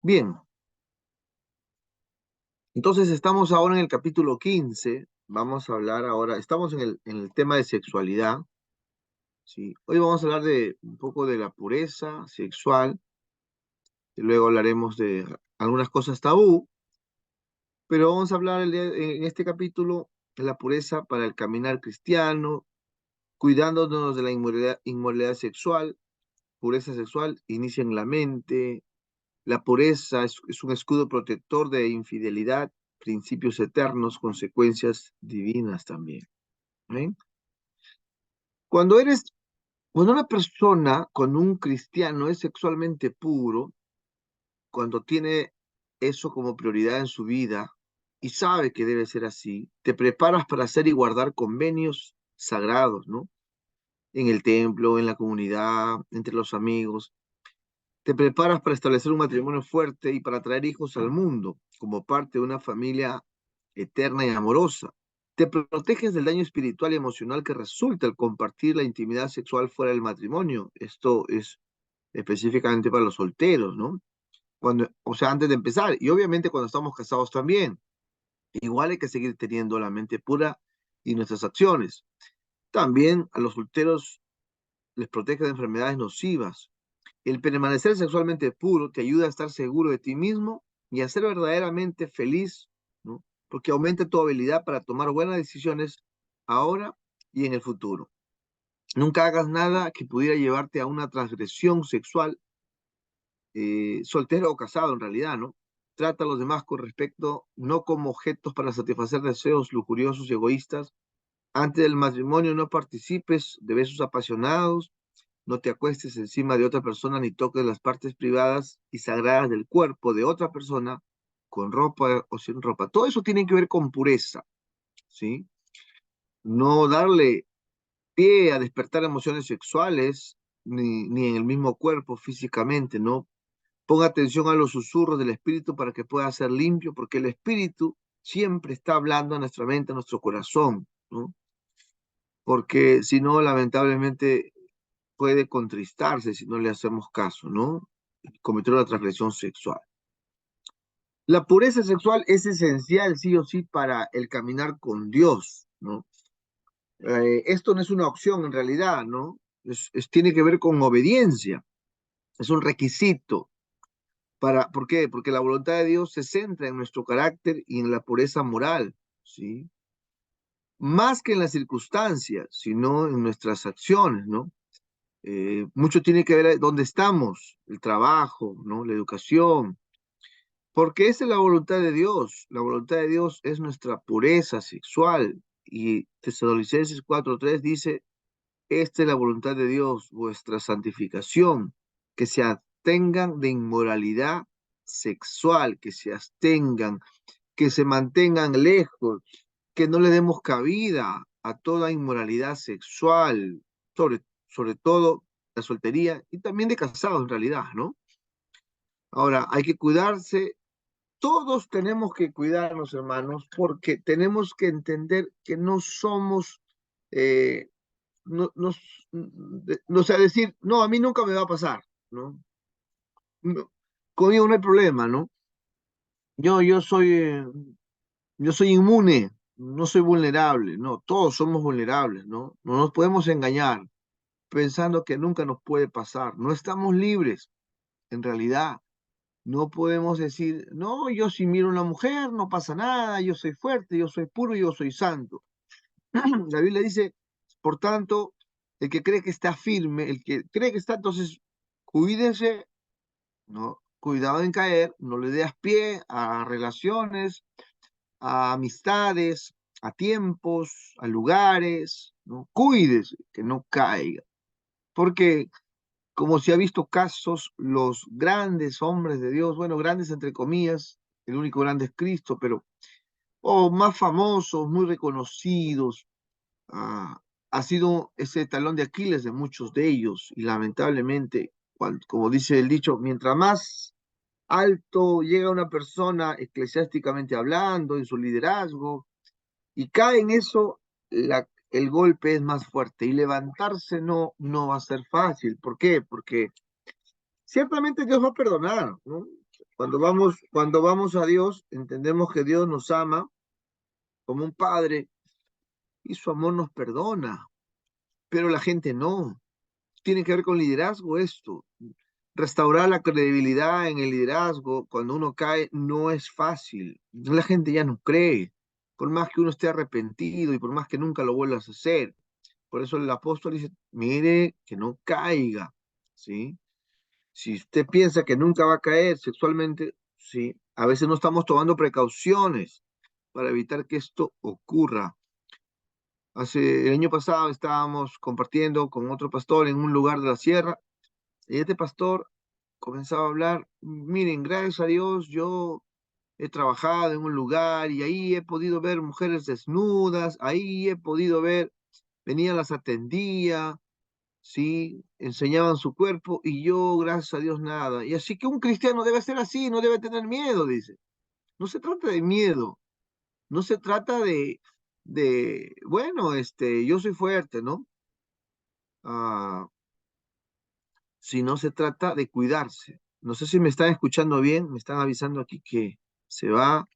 Bien, entonces estamos ahora en el capítulo 15. Vamos a hablar ahora, estamos en el tema de sexualidad, ¿sí? Hoy vamos a hablar de un poco de la pureza sexual, y luego hablaremos de algunas cosas tabú, pero vamos a hablar en este capítulo de la pureza para el caminar cristiano, cuidándonos de la inmoralidad sexual. Pureza sexual inicia en la mente. La pureza es un escudo protector de infidelidad, principios eternos, consecuencias divinas también. ¿Ven? Cuando eres, cuando una persona, con un cristiano, es sexualmente puro, cuando tiene eso como prioridad en su vida y sabe que debe ser así, te preparas para hacer y guardar convenios sagrados, ¿no? En el templo, en la comunidad, entre los amigos. Te preparas para establecer un matrimonio fuerte y para traer hijos al mundo como parte de una familia eterna y amorosa. Te proteges del daño espiritual y emocional que resulta al compartir la intimidad sexual fuera del matrimonio. Esto es específicamente para los solteros, ¿no? Cuando, o sea, antes de empezar. Y obviamente cuando estamos casados también. Igual hay que seguir teniendo la mente pura y nuestras acciones. También a los solteros les protege de enfermedades nocivas. El permanecer sexualmente puro te ayuda a estar seguro de ti mismo y a ser verdaderamente feliz, ¿no? Porque aumenta tu habilidad para tomar buenas decisiones ahora y en el futuro. Nunca hagas nada que pudiera llevarte a una transgresión sexual, soltero o casado en realidad, ¿no? Trata a los demás con respeto, no como objetos para satisfacer deseos lujuriosos y egoístas. Antes del matrimonio no participes de besos apasionados, no te acuestes encima de otra persona ni toques las partes privadas y sagradas del cuerpo de otra persona con ropa o sin ropa. Todo eso tiene que ver con pureza, ¿sí? No darle pie a despertar emociones sexuales ni en el mismo cuerpo físicamente, ¿no? Ponga atención a los susurros del espíritu para que pueda ser limpio, porque el espíritu siempre está hablando a nuestra mente, a nuestro corazón, ¿no? Porque si no, lamentablemente puede contristarse si no le hacemos caso, ¿no? Cometer una transgresión sexual. La pureza sexual es esencial, sí o sí, para el caminar con Dios, ¿no? Esto no es una opción en realidad, ¿no? Tiene que ver con obediencia, es un requisito. ¿Por qué? Porque la voluntad de Dios se centra en nuestro carácter y en la pureza moral, ¿sí? Más que en las circunstancias, sino en nuestras acciones, ¿no? Mucho tiene que ver dónde estamos, el trabajo, ¿no? La educación, porque esa es la voluntad de Dios. La voluntad de Dios es nuestra pureza sexual. Y Tesalonicenses 4:3 dice, esta es la voluntad de Dios, vuestra santificación, que se abstengan de inmoralidad sexual, que se abstengan, que se mantengan lejos, que no le demos cabida a toda inmoralidad sexual, sobre todo la soltería y también de casados en realidad, ¿no? Ahora, hay que cuidarse. Todos tenemos que cuidarnos, hermanos, porque tenemos que entender que no somos, eh, no, o sea, decir, no, a mí nunca me va a pasar, ¿no? No, conmigo no hay problema, ¿no? Yo, yo soy, eh, yo soy inmune, no soy vulnerable, no, todos somos vulnerables, ¿no? No nos podemos engañar pensando que nunca nos puede pasar, no estamos libres, en realidad. No podemos decir, no, yo si miro a una mujer, no pasa nada, yo soy fuerte, yo soy puro, yo soy santo. La Biblia dice, por tanto, el que cree que está firme, el que cree que está, entonces, cuídense, no, cuidado en caer, no le des pie a relaciones, a amistades, a tiempos, a lugares, ¿no? Cuídese, que no caiga. Porque como se ha visto casos, los grandes hombres de Dios, bueno, grandes entre comillas, el único grande es Cristo, pero, o más famosos, muy reconocidos, ah, ha sido ese talón de Aquiles de muchos de ellos, y lamentablemente, como dice el dicho, mientras más alto llega una persona eclesiásticamente hablando, en su liderazgo, y cae en eso, el golpe es más fuerte, y levantarse no va a ser fácil. ¿Por qué? Porque ciertamente Dios va a perdonar, ¿no? Cuando vamos a Dios, entendemos que Dios nos ama como un padre y su amor nos perdona, pero la gente no. Tiene que ver con liderazgo esto. Restaurar la credibilidad en el liderazgo cuando uno cae no es fácil. La gente ya no cree, por más que uno esté arrepentido y por más que nunca lo vuelvas a hacer. Por eso el apóstol dice, mire que no caiga, ¿sí? Si usted piensa que nunca va a caer sexualmente, sí, a veces no estamos tomando precauciones para evitar que esto ocurra. El año pasado estábamos compartiendo con otro pastor en un lugar de la sierra y este pastor comenzaba a hablar, miren, gracias a Dios yo he trabajado en un lugar y ahí he podido ver mujeres desnudas, ahí he podido ver, venía, las atendía, sí, enseñaban su cuerpo y yo, gracias a Dios, nada. Y así que un cristiano debe ser así, no debe tener miedo, dice. No se trata de miedo, no se trata bueno, yo soy fuerte, ¿no? Ah, sino se trata de cuidarse. No sé si me están escuchando bien, me están avisando aquí que se va,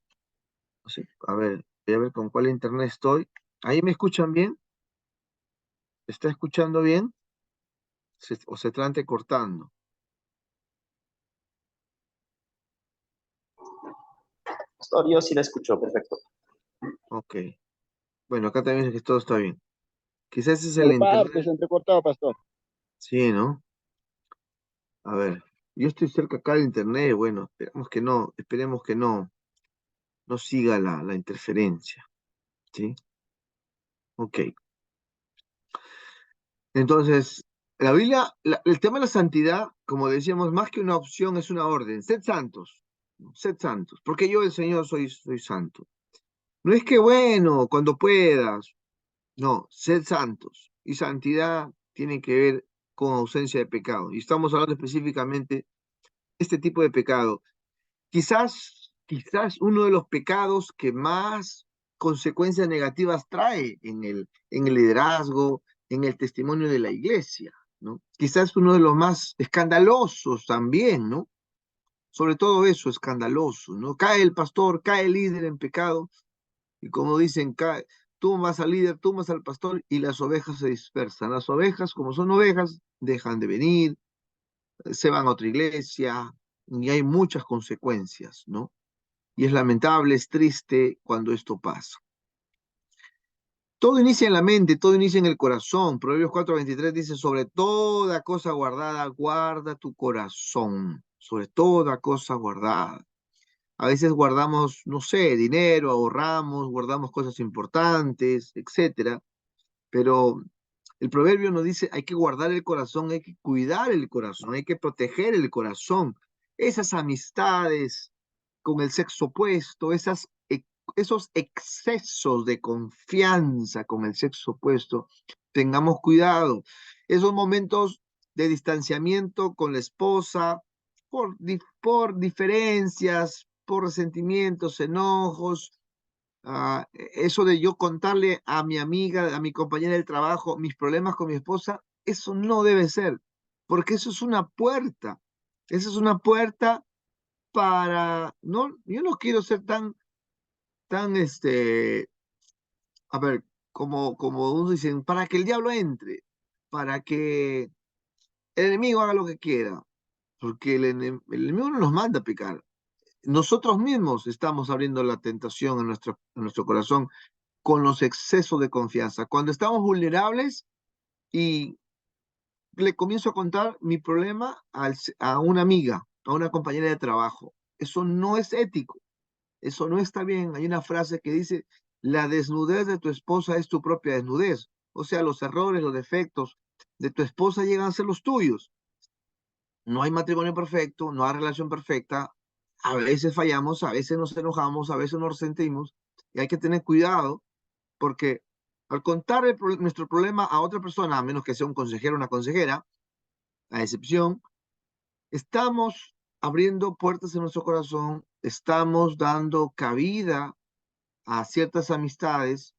no sé, a ver, voy a ver con cuál internet estoy. ¿Ahí me escuchan bien? ¿Está escuchando bien? ¿O se está cortando? Pastor, yo sí la escucho, perfecto. Ok. Bueno, acá también dice que todo está bien. Quizás ese es el Por partes, internet. entrecortado, pastor. Sí, ¿no? A ver, yo estoy cerca acá del internet. Bueno, esperemos que no siga la interferencia. ¿Sí? Ok. Entonces, la Biblia, el tema de la santidad, como decíamos, más que una opción, es una orden. Sed santos, ¿no? Sed santos, porque yo, el Señor, soy santo. No es que, bueno, cuando puedas, no, sed santos. Y santidad tiene que ver con ausencia de pecado. Y estamos hablando específicamente de este tipo de pecado. Quizás uno de los pecados que más consecuencias negativas trae en el liderazgo, en el testimonio de la iglesia, ¿no? Quizás uno de los más escandalosos también, ¿no? Sobre todo eso, escandaloso, ¿no? Cae el pastor, cae el líder en pecado, y como dicen, tú más al líder, tú más al pastor, y las ovejas se dispersan. Las ovejas, como son ovejas, dejan de venir, se van a otra iglesia, y hay muchas consecuencias, ¿no? Y es lamentable, es triste cuando esto pasa. Todo inicia en la mente, todo inicia en el corazón. Proverbios 4:23 dice, sobre toda cosa guardada, guarda tu corazón. Sobre toda cosa guardada. A veces guardamos, no sé, dinero, ahorramos, guardamos cosas importantes, etcétera. Pero el proverbio nos dice, hay que guardar el corazón, hay que cuidar el corazón, hay que proteger el corazón. Esas amistades con el sexo opuesto, esos excesos de confianza con el sexo opuesto, tengamos cuidado. Esos momentos de distanciamiento con la esposa por diferencias, por resentimientos, enojos, eso de yo contarle a mi amiga, a mi compañera del trabajo, mis problemas con mi esposa, eso no debe ser, porque eso es una puerta. Esa es una puerta para, no, yo no quiero ser tan, a ver, como uno dice, para que el diablo entre, para que el enemigo haga lo que quiera, porque el enemigo no nos manda a pecar. Nosotros mismos estamos abriendo la tentación en nuestro corazón con los excesos de confianza. Cuando estamos vulnerables y le comienzo a contar mi problema a una amiga, a una compañera de trabajo, eso no es ético, eso no está bien. Hay una frase que dice, la desnudez de tu esposa es tu propia desnudez. O sea, los errores, los defectos de tu esposa llegan a ser los tuyos. No hay matrimonio perfecto, no hay relación perfecta. A veces fallamos, a veces nos enojamos, a veces nos resentimos y hay que tener cuidado porque al contar nuestro problema a otra persona, a menos que sea un consejero o una consejera, a excepción, estamos abriendo puertas en nuestro corazón, estamos dando cabida a ciertas amistades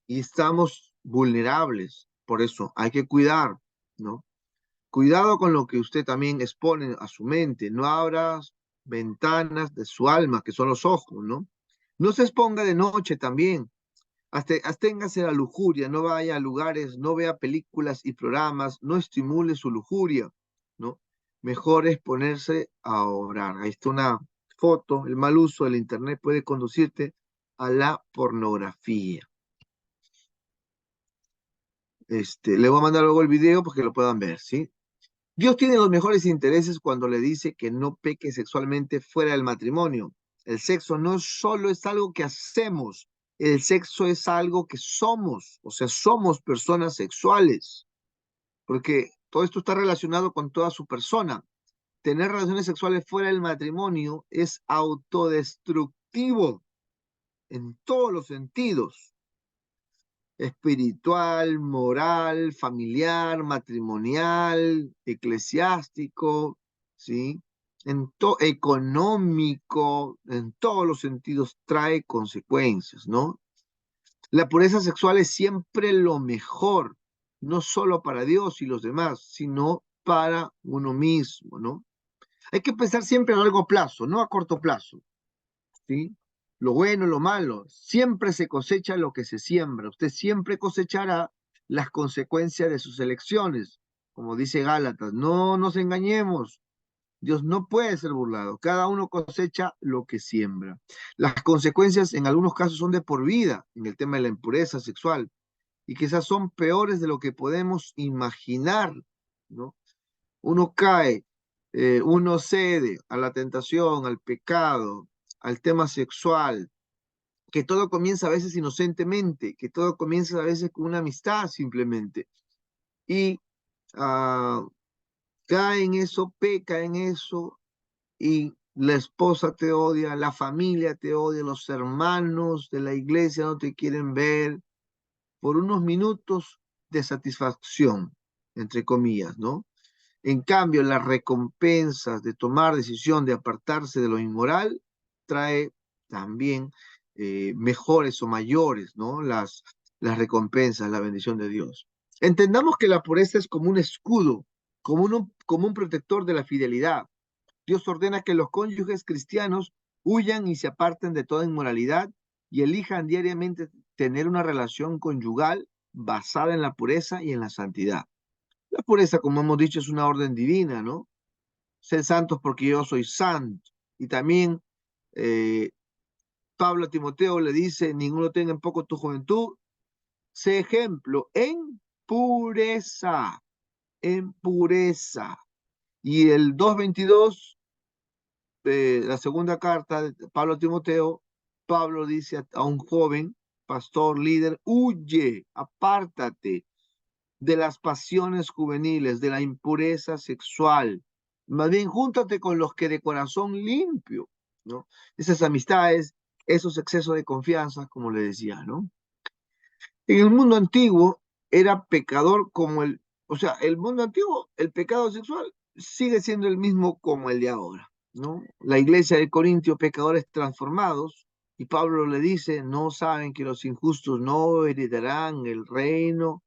y estamos vulnerables. Por eso hay que cuidar, ¿no? Cuidado con lo que usted también expone a su mente. No abras ventanas de su alma, que son los ojos, ¿no? No se exponga de noche también. Absténgase de la lujuria, no vaya a lugares, no vea películas y programas, no estimule su lujuria, ¿no? Mejor es ponerse a orar. Ahí está una foto. El mal uso del internet puede conducirte a la pornografía. Le voy a mandar luego el video para que lo puedan ver, ¿sí? Dios tiene los mejores intereses cuando le dice que no peque sexualmente fuera del matrimonio. El sexo no solo es algo que hacemos, el sexo es algo que somos, o sea, somos personas sexuales, porque todo esto está relacionado con toda su persona. Tener relaciones sexuales fuera del matrimonio es autodestructivo en todos los sentidos: espiritual, moral, familiar, matrimonial, eclesiástico, ¿sí? Económico, en todos los sentidos trae consecuencias, ¿no? La pureza sexual es siempre lo mejor, no solo para Dios y los demás, sino para uno mismo, ¿no? Hay que pensar siempre a largo plazo, no a corto plazo, ¿sí? Lo bueno, lo malo, siempre se cosecha lo que se siembra. Usted siempre cosechará las consecuencias de sus elecciones. Como dice Gálatas, no nos engañemos. Dios no puede ser burlado. Cada uno cosecha lo que siembra. Las consecuencias en algunos casos son de por vida en el tema de la impureza sexual y quizás son peores de lo que podemos imaginar, ¿no? Uno cae, uno cede a la tentación, al pecado, al tema sexual, que todo comienza a veces inocentemente, que todo comienza a veces con una amistad simplemente. Y ah, cae en eso, peca en eso, y la esposa te odia, la familia te odia, los hermanos de la iglesia no te quieren ver por unos minutos de satisfacción, entre comillas, ¿no? En cambio, las recompensas de tomar decisión de apartarse de lo inmoral trae también mejores o mayores, ¿no? Las recompensas, la bendición de Dios. Entendamos que la pureza es como un escudo, como un protector de la fidelidad. Dios ordena que los cónyuges cristianos huyan y se aparten de toda inmoralidad y elijan diariamente tener una relación conyugal basada en la pureza y en la santidad. La pureza, como hemos dicho, es una orden divina, ¿no? Sed santos porque yo soy santo. Y también eh, Pablo a Timoteo le dice, ninguno tenga en poco tu juventud, sé ejemplo en pureza, en pureza. Y el 2:22, la segunda carta de Pablo a Timoteo, Pablo dice a un joven pastor, líder, huye, apártate de las pasiones juveniles, de la impureza sexual. Más bien, júntate con los que de corazón limpio, ¿no? Esas amistades, esos excesos de confianza, como le decía, ¿no? En el mundo antiguo era pecador como o sea, el mundo antiguo, el pecado sexual sigue siendo el mismo como el de ahora, ¿no? La iglesia de Corintio, pecadores transformados, y Pablo le dice, no saben que los injustos no heredarán el reino,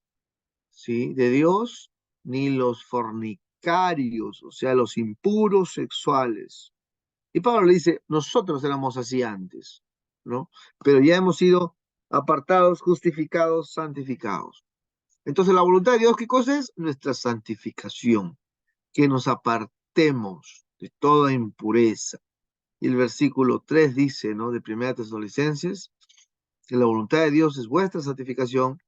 ¿sí?, de Dios, ni los fornicarios, o sea, los impuros sexuales. Y Pablo le dice, nosotros éramos así antes, ¿no? Pero ya hemos sido apartados, justificados, santificados. Entonces, la voluntad de Dios, ¿qué cosa es? Nuestra santificación, que nos apartemos de toda impureza. Y el versículo 3 dice, ¿no?, de 1 Tesalonicenses, que la voluntad de Dios es vuestra santificación,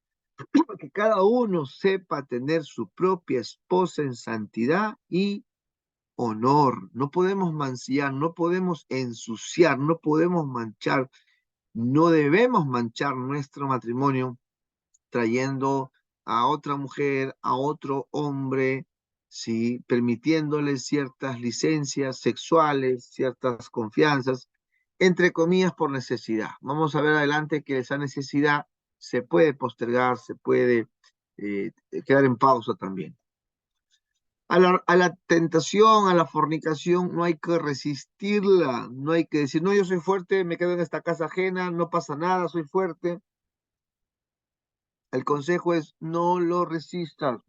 que cada uno sepa tener su propia esposa en santidad y honor. No podemos mancillar, no podemos ensuciar, no podemos manchar, no debemos manchar nuestro matrimonio trayendo a otra mujer, a otro hombre, ¿sí?, permitiéndole ciertas licencias sexuales, ciertas confianzas, entre comillas, por necesidad. Vamos a ver adelante que esa necesidad se puede postergar, se puede eh, quedar en pausa también. A la tentación, a la fornicación, no hay que resistirla, no hay que decir, no, yo soy fuerte, me quedo en esta casa ajena, no pasa nada, soy fuerte. El consejo es, no lo resistas.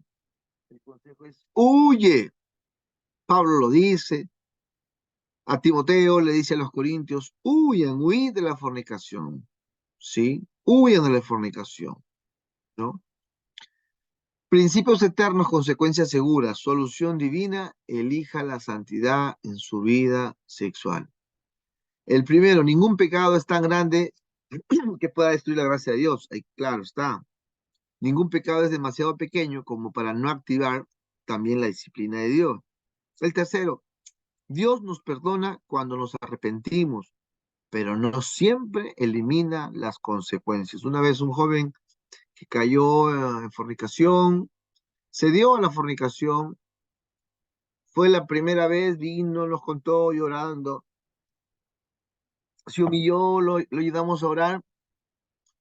El consejo es, huye. Pablo lo dice, A Timoteo le dice a los corintios, huid de la fornicación, ¿sí? Huyan de la fornicación, ¿no? Principios eternos, consecuencias seguras, solución divina, elija la santidad en su vida sexual. El primero, ningún pecado es tan grande que pueda destruir la gracia de Dios. Ahí, claro está. Ningún pecado es demasiado pequeño como para no activar también la disciplina de Dios. El tercero, Dios nos perdona cuando nos arrepentimos, pero no siempre elimina las consecuencias. Una vez un joven que cayó en fornicación, se dio a la fornicación, fue la primera vez, vino, nos contó llorando, se humilló, lo ayudamos a orar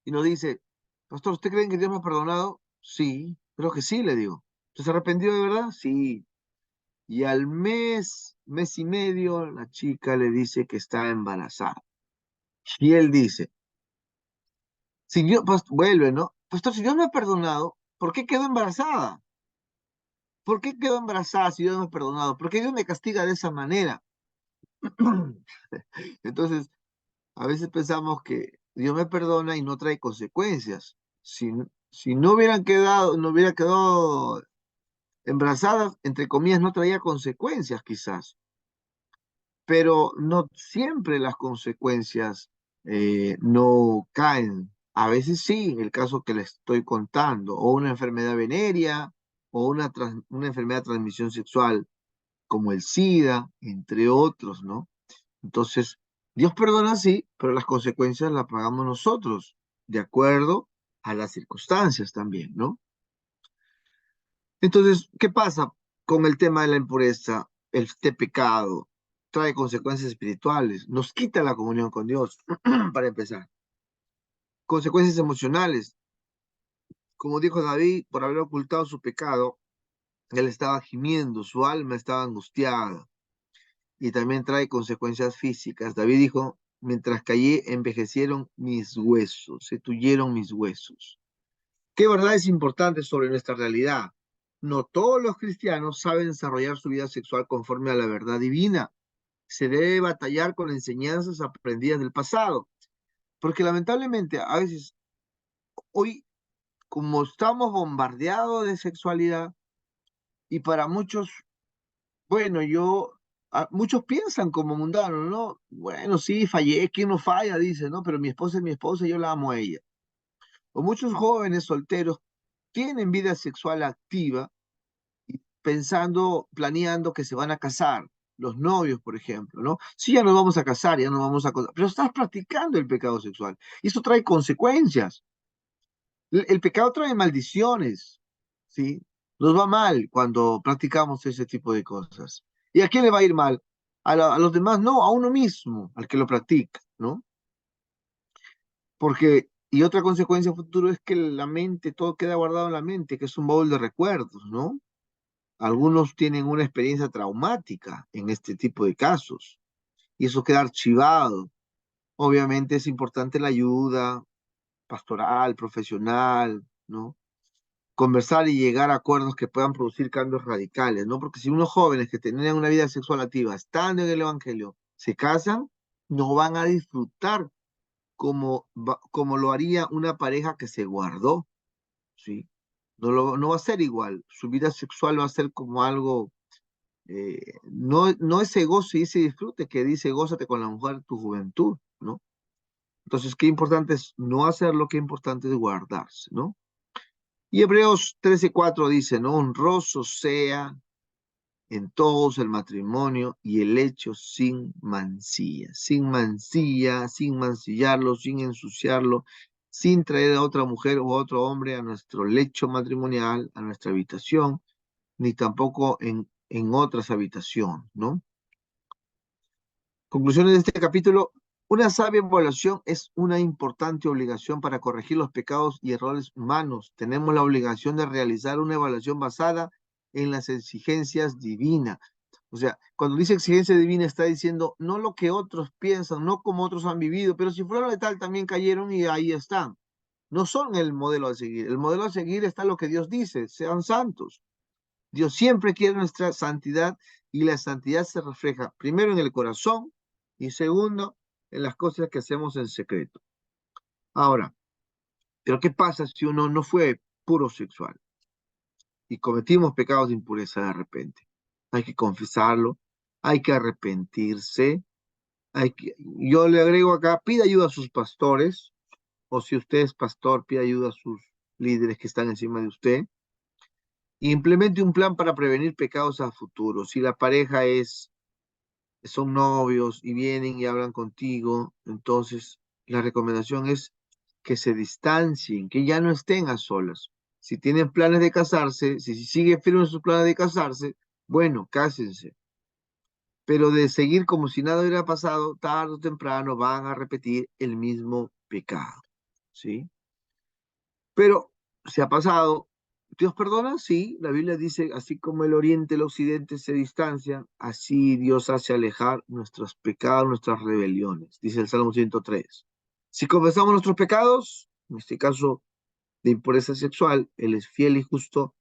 y nos dice, pastor, ¿usted cree que Dios me ha perdonado? Sí, creo que sí, le digo. ¿Usted se arrepintió de verdad? Sí. Y al mes y medio, la chica le dice que está embarazada. Y él dice, si Dios, vuelve, ¿no? Pastor, si Dios me ha perdonado, ¿por qué quedó embarazada? ¿Por qué quedó embarazada si Dios me ha perdonado? ¿Por qué Dios me castiga de esa manera? Entonces, a veces pensamos que Dios me perdona y no trae consecuencias. Si, si no hubiera quedado embarazada, entre comillas, no traía consecuencias quizás. Pero no siempre las consecuencias no caen. A veces sí, el caso que les estoy contando, o una enfermedad venérea, o una enfermedad de transmisión sexual como el SIDA, entre otros, ¿no? Entonces, Dios perdona sí, pero las consecuencias las pagamos nosotros, de acuerdo a las circunstancias también, ¿no? Entonces, ¿qué pasa con el tema de la impureza? Este pecado trae consecuencias espirituales, nos quita la comunión con Dios, para empezar. Consecuencias emocionales, como dijo David, por haber ocultado su pecado, él estaba gimiendo, su alma estaba angustiada. Y también trae consecuencias físicas. David dijo, mientras callé, envejecieron mis huesos, se tuyeron mis huesos. ¿Qué verdades importantes sobre nuestra realidad? No todos los cristianos saben desarrollar su vida sexual conforme a la verdad divina. Se debe batallar con enseñanzas aprendidas del pasado, porque lamentablemente a veces hoy, como estamos bombardeados de sexualidad, y para muchos, bueno, muchos piensan como mundanos, ¿no? Bueno, sí, fallé, ¿quién no falla? Dice, ¿no? Pero mi esposa es mi esposa y yo la amo a ella. O muchos jóvenes solteros tienen vida sexual activa pensando, planeando que se van a casar, los novios, por ejemplo, ¿no? Sí, ya nos vamos a casar, ya nos vamos a casar, pero estás practicando el pecado sexual. Y eso trae consecuencias. El pecado trae maldiciones, ¿sí? Nos va mal cuando practicamos ese tipo de cosas. ¿Y a quién le va a ir mal? A los demás, no, a uno mismo, al que lo practica, ¿no? Porque, y otra consecuencia futura es que la mente, todo queda guardado en la mente, que es un baúl de recuerdos, ¿no? Algunos tienen una experiencia traumática en este tipo de casos y eso queda archivado. Obviamente es importante la ayuda pastoral, profesional, ¿no? Conversar y llegar a acuerdos que puedan producir cambios radicales, ¿no? Porque si unos jóvenes que tenían una vida sexual activa, estando en el Evangelio, se casan, no van a disfrutar como lo haría una pareja que se guardó, ¿sí? No va a ser igual. Su vida sexual va a ser como algo, no ese gozo y ese disfrute que dice gózate con la mujer de tu juventud, ¿no? Entonces, qué importante es no hacerlo, qué importante es guardarse, ¿no? Y Hebreos 13:4 dice, ¿no? Honroso sea en todos el matrimonio y el hecho sin mancillarlo, sin ensuciarlo, sin traer a otra mujer o a otro hombre a nuestro lecho matrimonial, a nuestra habitación, ni tampoco en otras habitaciones, ¿no? Conclusiones de este capítulo. Una sabia evaluación es una importante obligación para corregir los pecados y errores humanos. Tenemos la obligación de realizar una evaluación basada en las exigencias divinas. O sea, cuando dice exigencia divina está diciendo no lo que otros piensan, no como otros han vivido, pero si fuera de tal también cayeron y ahí están. No son el modelo a seguir. El modelo a seguir está lo que Dios dice, sean santos. Dios siempre quiere nuestra santidad y la santidad se refleja primero en el corazón y segundo en las cosas que hacemos en secreto. Ahora, pero ¿qué pasa si uno no fue puro sexual y cometimos pecados de impureza de repente? Hay que confesarlo, hay que arrepentirse, yo le agrego acá, pida ayuda a sus pastores, o si usted es pastor, pida ayuda a sus líderes que están encima de usted, y implemente un plan para prevenir pecados a futuro. Si la pareja son novios y vienen y hablan contigo, entonces la recomendación es que se distancien, que ya no estén a solas. Si tienen planes de casarse, si siguen firmes sus planes de casarse, bueno, cásense. Pero de seguir como si nada hubiera pasado, tarde o temprano van a repetir el mismo pecado, ¿sí? Pero se ha pasado, ¿Dios perdona? Sí, la Biblia dice, así como el oriente y el occidente se distancian, así Dios hace alejar nuestros pecados, nuestras rebeliones, dice el Salmo 103. Si confesamos nuestros pecados, en este caso de impureza sexual, Él es fiel y justo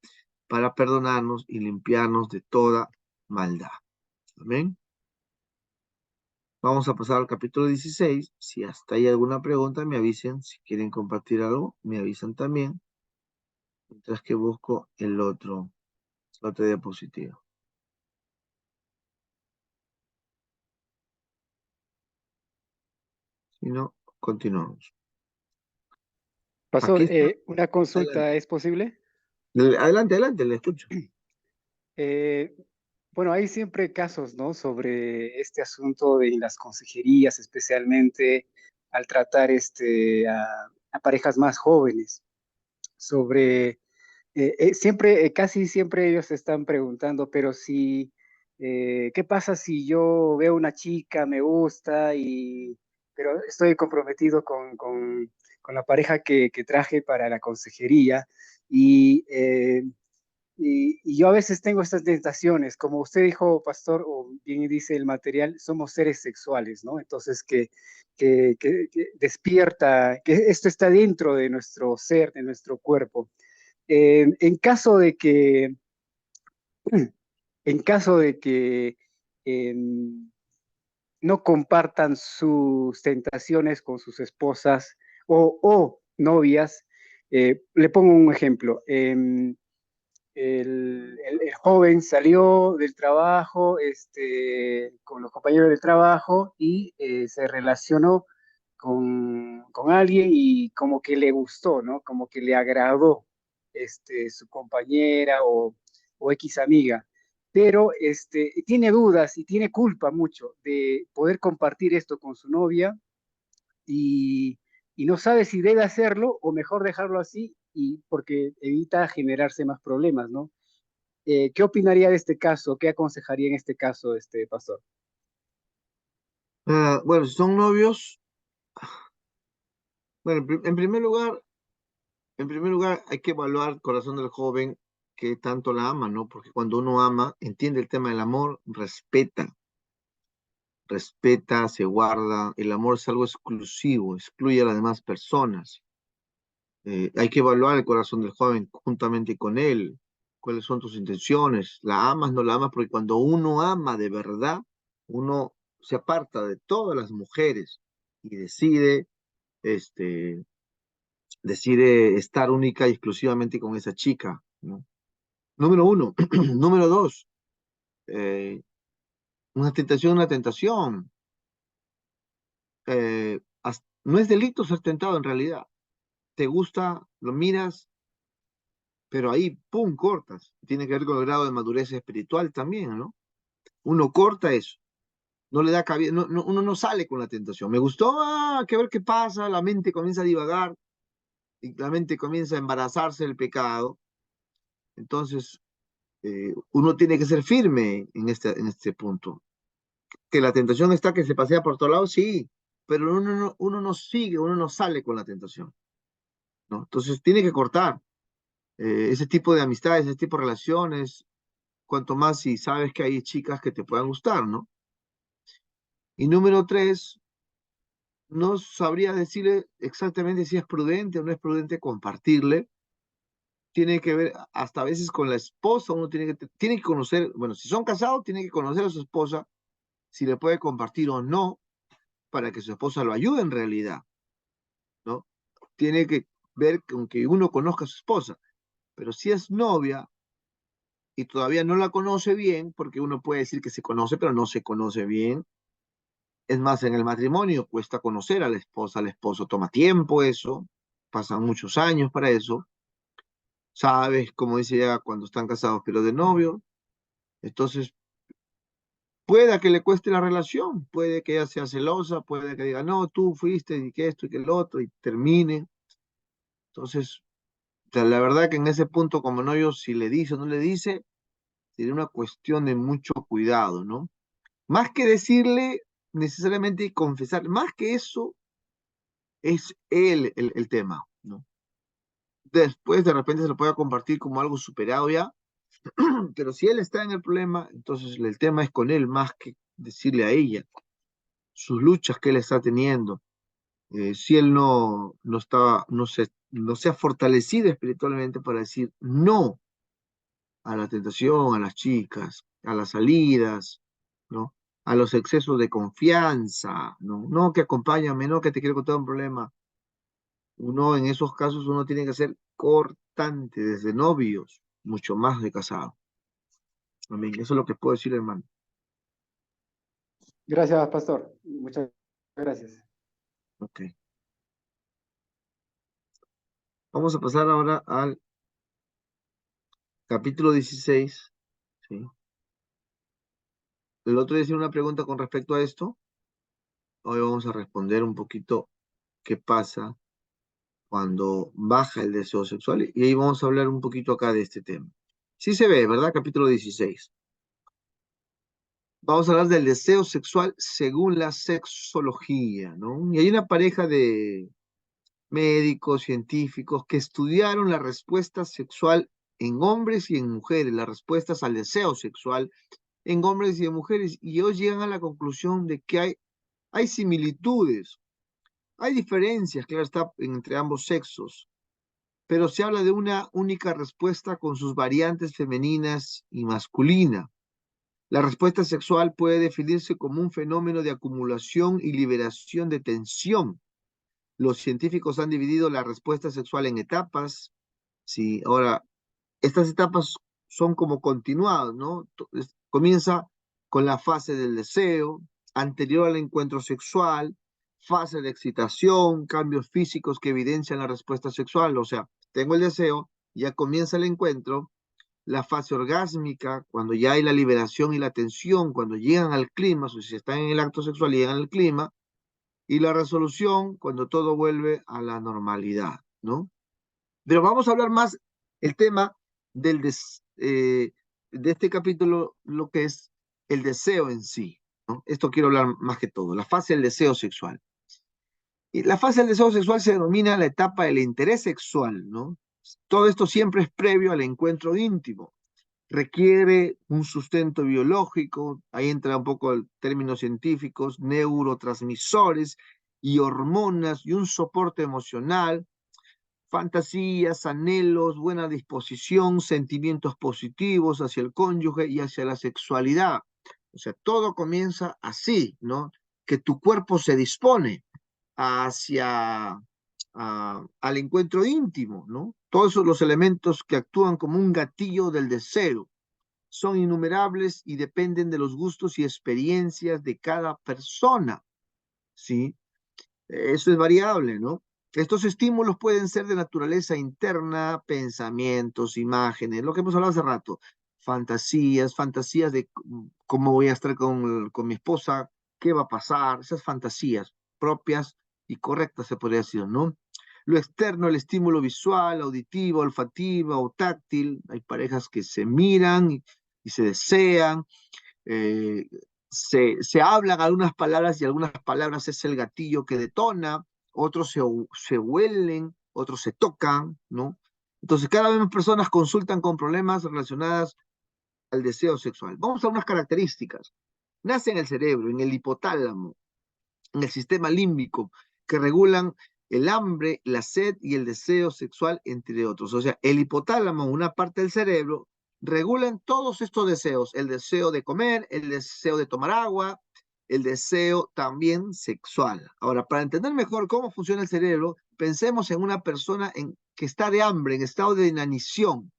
para perdonarnos y limpiarnos de toda maldad. Amén. Vamos a pasar al capítulo 16. Si hasta hay alguna pregunta, me avisen. Si quieren compartir algo, me avisan también. Mientras que busco la otra diapositiva. Si no, continuamos. Aquí Pastor, está. una consulta, Adelante, ¿es posible? adelante, adelante, le escucho. Eh, bueno, hay siempre casos, ¿no? Sobre este asunto de las consejerías, especialmente al tratar a parejas más jóvenes, sobre, siempre, casi siempre ellos se están preguntando, pero si, ¿qué pasa si yo veo una chica, me gusta, pero estoy comprometido con la pareja que traje para la consejería? Y, eh, y yo a veces tengo estas tentaciones, como usted dijo, pastor, o bien dice el material, somos seres sexuales, ¿no? Entonces, que despierta, que esto está dentro de nuestro ser, de nuestro cuerpo. En caso de que, en caso de que eh, no compartan sus tentaciones con sus esposas o novias, le pongo un ejemplo. El joven salió del trabajo con los compañeros del trabajo y se relacionó con alguien y como que le gustó, ¿no? Como que le agradó su compañera o X amiga. Pero tiene dudas y tiene culpa mucho de poder compartir esto con su novia y, y no sabe si debe hacerlo o mejor dejarlo así y porque evita generarse más problemas, ¿no? ¿Qué opinaría de este caso? ¿Qué aconsejaría en este caso, pastor? Bueno, si son novios, bueno, en primer lugar hay que evaluar el corazón del joven que tanto la ama, ¿no? Porque cuando uno ama, entiende el tema del amor, respeta, se guarda. El amor es algo exclusivo, excluye a las demás personas. Hay que evaluar el corazón del joven juntamente con él. ¿Cuáles son tus intenciones? ¿La amas, no la amas? Porque cuando uno ama de verdad, uno se aparta de todas las mujeres y este, decide estar única y exclusivamente con esa chica, ¿no? Número uno. Número dos, eh, una tentación, una tentación. No es delito ser tentado en realidad. Te gusta, lo miras, pero ahí, ¡pum!, cortas. Tiene que ver con el grado de madurez espiritual también, ¿no? Uno corta eso, no le da cabida, uno no sale con la tentación. Me gustó, hay que ver qué pasa, la mente comienza a divagar y la mente comienza a embarazarse del pecado. Entonces, uno tiene que ser firme en este punto. Que la tentación está que se pasea por todos lados, sí, pero uno no sigue, uno no sale con la tentación, ¿no? Entonces, tiene que cortar ese tipo de amistades, ese tipo de relaciones, cuanto más si sabes que hay chicas que te puedan gustar, ¿no? Y número tres, no sabría decirle exactamente si es prudente o no es prudente compartirle. tiene que ver hasta a veces con la esposa, uno tiene que conocer, bueno, si son casados, tiene que conocer a su esposa, si le puede compartir o no, para que su esposa lo ayude en realidad, ¿no? Tiene que ver con que uno conozca a su esposa, pero si es novia y todavía no la conoce bien, porque uno puede decir que se conoce, pero no se conoce bien. Es más, en el matrimonio cuesta conocer a la esposa, al esposo toma tiempo eso, pasan muchos años para eso. Sabes, como dice ella, cuando están casados, pero de novio. Entonces, puede que le cueste la relación, puede que ella sea celosa, puede que diga, no, tú fuiste y que esto y que el otro, y termine. Entonces, o sea, la verdad que en ese punto, como novio, si le dice o no le dice, sería una cuestión de mucho cuidado, ¿no? Más que decirle necesariamente confesar, más que eso, es él el tema, ¿no? Después de repente se lo puede compartir como algo superado ya, pero si él está en el problema, entonces el tema es con él más que decirle a ella sus luchas que él está teniendo. Si él no se ha fortalecido espiritualmente para decir no a la tentación, a las chicas, a las salidas, ¿no? A los excesos de confianza, ¿no? No que acompáñame, no que te quiero contar un problema. Uno en esos casos uno tiene que ser cortante desde novios, mucho más de casado. Amén. Eso es lo que puedo decir, hermano. Gracias, pastor. Muchas gracias. Ok. Vamos a pasar ahora al capítulo 16. ¿Sí? El otro día hice una pregunta con respecto a esto. Hoy vamos a responder un poquito qué pasa cuando baja el deseo sexual. Y ahí vamos a hablar un poquito acá de este tema. Sí se ve, ¿verdad? Capítulo 16. Vamos a hablar del deseo sexual según la sexología, ¿no? Y hay una pareja de médicos, científicos, que estudiaron la respuesta sexual en hombres y en mujeres, las respuestas al deseo sexual en hombres y en mujeres, y ellos llegan a la conclusión de que hay similitudes, hay diferencias, claro está, entre ambos sexos, pero se habla de una única respuesta con sus variantes femeninas y masculina. La respuesta sexual puede definirse como un fenómeno de acumulación y liberación de tensión. Los científicos han dividido la respuesta sexual en etapas. Sí, ahora, estas etapas son como continuadas, ¿no? Comienza con la fase del deseo, anterior al encuentro sexual, fase de excitación, cambios físicos que evidencian la respuesta sexual. O sea, tengo el deseo, ya comienza el encuentro, la fase orgásmica, cuando ya hay la liberación y la tensión, cuando llegan al clima, o si están en el acto sexual y llegan al clima, y la resolución, cuando todo vuelve a la normalidad, ¿no? Pero vamos a hablar más el tema de este capítulo, lo que es el deseo en sí, ¿no? Esto quiero hablar más que todo, la fase del deseo sexual. Y la fase del deseo sexual se denomina la etapa del interés sexual, ¿no? Todo esto siempre es previo al encuentro íntimo. Requiere un sustento biológico, ahí entra un poco el términos científicos, neurotransmisores y hormonas y un soporte emocional, fantasías, anhelos, buena disposición, sentimientos positivos hacia el cónyuge y hacia la sexualidad. O sea, todo comienza así, ¿no? Que tu cuerpo se dispone hacia al encuentro íntimo, ¿no? Todos los elementos que actúan como un gatillo del deseo son innumerables y dependen de los gustos y experiencias de cada persona, ¿sí? Eso es variable, ¿no? Estos estímulos pueden ser de naturaleza interna, pensamientos, imágenes, lo que hemos hablado hace rato, fantasías de cómo voy a estar con mi esposa, qué va a pasar, esas fantasías propias y correctas se podría decir, ¿no? Lo externo, el estímulo visual, auditivo, olfativo o táctil, hay parejas que se miran y se desean, eh, se hablan algunas palabras y algunas palabras es el gatillo que detona, otros se huelen, otros se tocan, ¿no? Entonces, cada vez más personas consultan con problemas relacionados al deseo sexual. Vamos a unas características. Nace en el cerebro, en el hipotálamo, en el sistema límbico, que regulan el hambre, la sed y el deseo sexual, entre otros. O sea, el hipotálamo, una parte del cerebro, regulan todos estos deseos, el deseo de comer, el deseo de tomar agua, el deseo también sexual. Ahora, para entender mejor cómo funciona el cerebro, pensemos en una persona que está de hambre, en estado de inanición,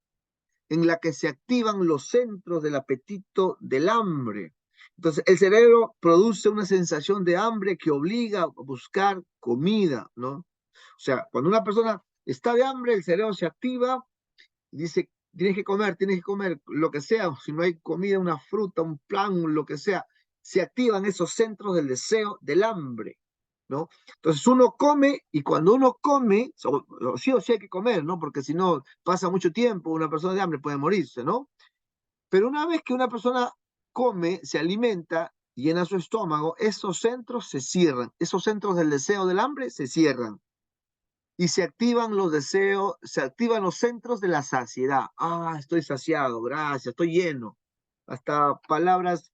en la que se activan los centros del apetito del hambre. Entonces, el cerebro produce una sensación de hambre que obliga a buscar comida, ¿no? O sea, cuando una persona está de hambre, el cerebro se activa y dice, tienes que comer lo que sea, si no hay comida, una fruta, un plan, lo que sea, se activan esos centros del deseo del hambre, ¿no? Entonces uno come y cuando uno come, sí o sí hay que comer, ¿no? Porque si no pasa mucho tiempo, una persona de hambre puede morirse, ¿no? Pero una vez que una persona come, se alimenta, llena su estómago, esos centros se cierran, esos centros del deseo del hambre se cierran y se activan los deseos, se activan los centros de la saciedad. Ah, estoy saciado, gracias, estoy lleno. Hasta palabras,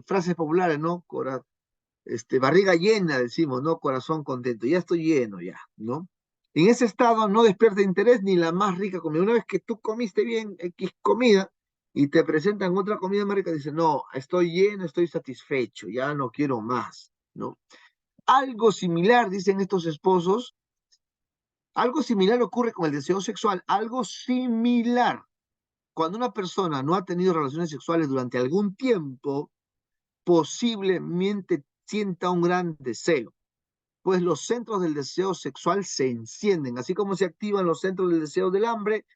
frases populares, ¿no? Barriga llena, decimos, ¿no? Corazón contento, ya estoy lleno, ya, ¿no? En ese estado no despierta interés ni la más rica comida. Una vez que tú comiste bien X comida y te presentan otra comida más rica, dices, no, estoy lleno, estoy satisfecho, ya no quiero más, ¿no? Algo similar, dicen estos esposos, algo similar ocurre con el deseo sexual, algo similar. Cuando una persona no ha tenido relaciones sexuales durante algún tiempo, posiblemente sienta un gran deseo, pues los centros del deseo sexual se encienden, así como se activan los centros del deseo del hambre,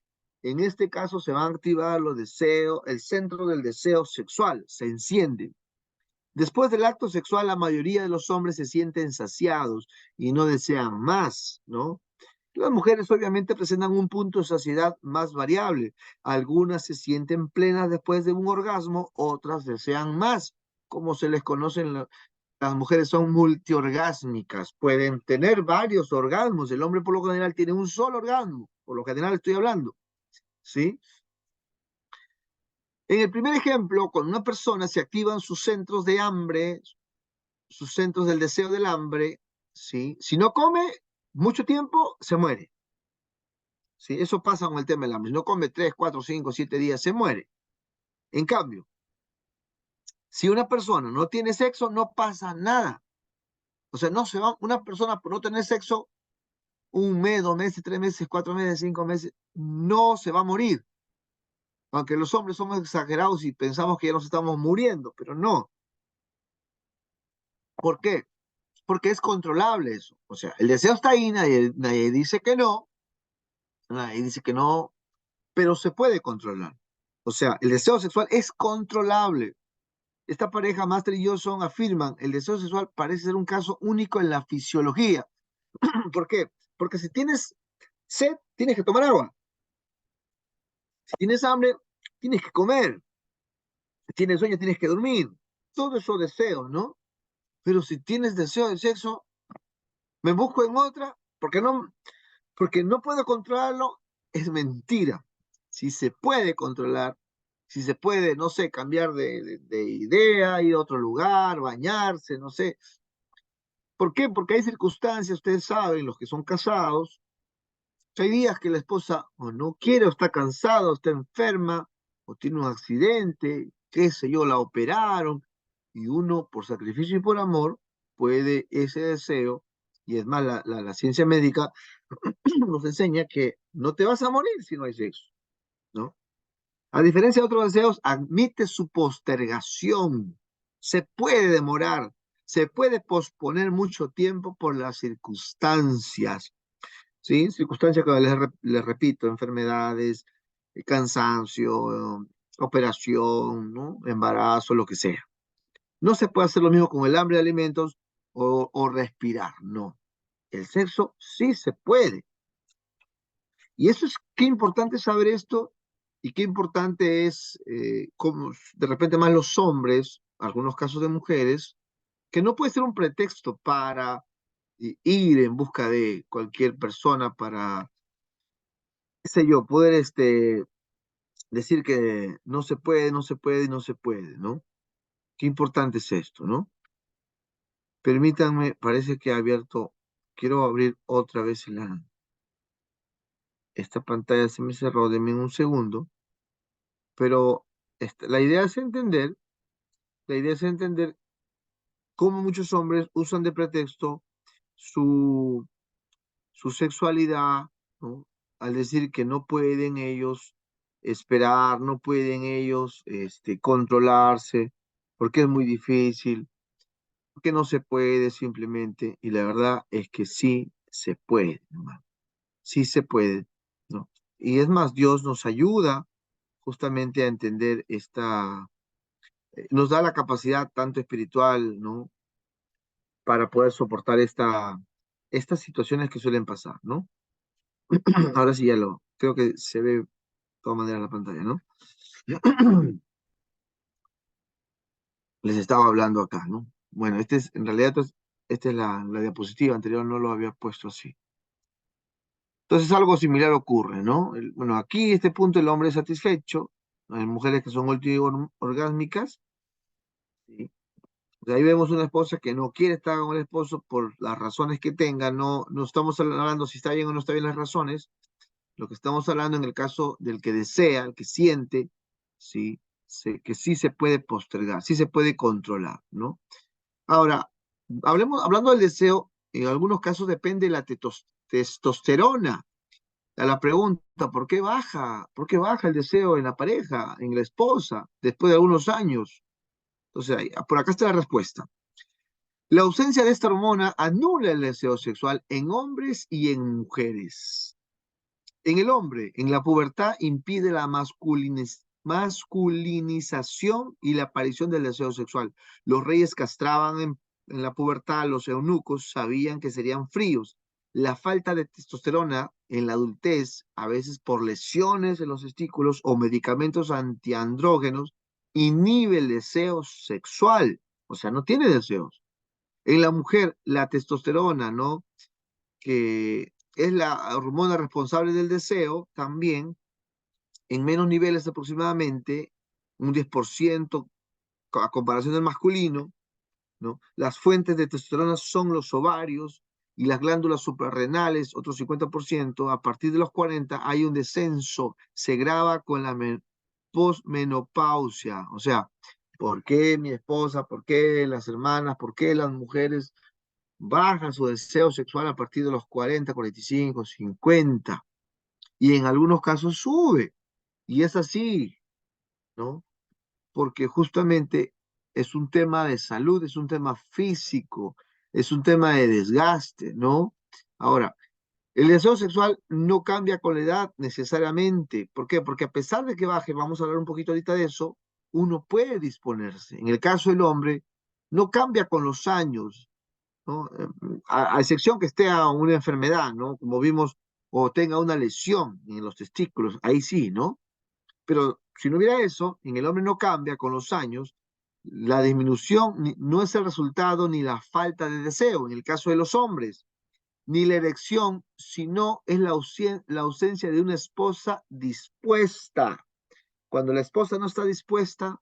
en este caso se van a activar los deseos, el centro del deseo sexual, se enciende. Después del acto sexual, la mayoría de los hombres se sienten saciados y no desean más, ¿no? Las mujeres obviamente presentan un punto de saciedad más variable. Algunas se sienten plenas después de un orgasmo, otras desean más. Como se les conocen, las mujeres son multiorgásmicas, pueden tener varios orgasmos. El hombre por lo general tiene un solo orgasmo, por lo general estoy hablando, ¿sí? En el primer ejemplo, cuando una persona se activan sus centros de hambre, sus centros del deseo del hambre, ¿sí? Si no come mucho tiempo, se muere. ¿Sí? Eso pasa con el tema del hambre. Si no come 3, 4, 5, 7 días, se muere. En cambio, si una persona no tiene sexo, no pasa nada. O sea, no se va, una persona por no tener sexo, 1 mes, 2 meses, 3 meses, 4 meses, 5 meses, no se va a morir. Aunque los hombres somos exagerados y pensamos que ya nos estamos muriendo, pero no. ¿Por qué? Porque es controlable eso. O sea, el deseo está ahí, nadie dice que no, nadie dice que no, pero se puede controlar. O sea, el deseo sexual es controlable. Esta pareja, Master y Johnson, afirman el deseo sexual parece ser un caso único en la fisiología. ¿Por qué? Porque si tienes sed, tienes que tomar agua. Si tienes hambre, tienes que comer. Si tienes sueño, tienes que dormir. Todo eso deseos, ¿no? Pero si tienes deseo de sexo, me busco en otra, porque no puedo controlarlo, es mentira. Si se puede controlar, si se puede, no sé, cambiar de idea, ir a otro lugar, bañarse, no sé. ¿Por qué? Porque hay circunstancias, ustedes saben, los que son casados, hay días que la esposa o no quiere, o está cansada, o está enferma, o tiene un accidente, qué sé yo, la operaron, y uno, por sacrificio y por amor, puede ese deseo, y es más, la ciencia médica nos enseña que no te vas a morir si no hay sexo, ¿no? A diferencia de otros deseos, admite su postergación. Se puede demorar, se puede posponer mucho tiempo por las circunstancias, ¿sí? Circunstancias que les repito, enfermedades, cansancio, operación, ¿no? Embarazo, lo que sea. No se puede hacer lo mismo con el hambre de alimentos o respirar, no. El sexo sí se puede. Y eso es, qué importante saber esto y qué importante es, como de repente más los hombres, algunos casos de mujeres, que no puede ser un pretexto para ir en busca de cualquier persona para, qué sé yo, poder decir que no se puede, no se puede y no se puede, ¿no? Qué importante es esto, ¿no? Permítanme, parece que ha abierto quiero abrir otra vez esta pantalla, se me cerró, denme un segundo, pero la idea es entender cómo muchos hombres usan de pretexto su, su sexualidad, ¿no? Al decir que no pueden ellos esperar, no pueden ellos controlarse, porque es muy difícil, porque no se puede simplemente, y la verdad es que sí se puede, hermano, sí se puede, ¿no? Y es más, Dios nos ayuda justamente a entender nos da la capacidad tanto espiritual, ¿no? Para poder soportar estas situaciones que suelen pasar, ¿no? Ahora sí creo que se ve de todas maneras la pantalla, ¿no? Les estaba hablando acá, ¿no? Bueno, en realidad, esta es la diapositiva anterior, no lo había puesto así. Entonces algo similar ocurre, ¿no? Bueno, aquí, este punto, el hombre es satisfecho, hay mujeres que son orgásmicas, ¿sí? O sea, ahí vemos una esposa que no quiere estar con el esposo por las razones que tenga, no estamos hablando si está bien o no está bien las razones, lo que estamos hablando en el caso del que desea, el que siente, ¿sí? Que sí se puede postergar, sí se puede controlar, ¿no? Ahora, hablando del deseo, en algunos casos depende de la testosterona. A la pregunta, ¿por qué baja? ¿Por qué baja el deseo en la pareja, en la esposa, después de algunos años? Entonces, por acá está la respuesta. La ausencia de esta hormona anula el deseo sexual en hombres y en mujeres. En el hombre, en la pubertad, impide la masculinización y la aparición del deseo sexual. Los reyes castraban en la pubertad, los eunucos sabían que serían fríos. La falta de testosterona en la adultez, a veces por lesiones en los testículos o medicamentos antiandrógenos, inhibe el deseo sexual. O sea, no tiene deseos. En la mujer, la testosterona, ¿no? Que es la hormona responsable del deseo, también en menos niveles aproximadamente, un 10% a comparación del masculino, ¿no? Las fuentes de testosterona son los ovarios y las glándulas suprarrenales, otro 50%. A partir de los 40 hay un descenso, se graba con la posmenopausia. O sea, ¿por qué mi esposa? ¿Por qué las hermanas? ¿Por qué las mujeres bajan su deseo sexual a partir de los 40, 45, 50? Y en algunos casos sube. Y es así, ¿no? Porque justamente es un tema de salud, es un tema físico, es un tema de desgaste, ¿no? Ahora, el deseo sexual no cambia con la edad necesariamente. ¿Por qué? Porque a pesar de que baje, vamos a hablar un poquito ahorita de eso, uno puede disponerse. En el caso del hombre, no cambia con los años, ¿no? A excepción que esté a una enfermedad, ¿no? Como vimos, o tenga una lesión en los testículos, ahí sí, ¿no? Pero si no hubiera eso, en el hombre no cambia con los años, la disminución no es el resultado ni la falta de deseo, en el caso de los hombres, ni la erección, sino es la ausencia de una esposa dispuesta. Cuando la esposa no está dispuesta,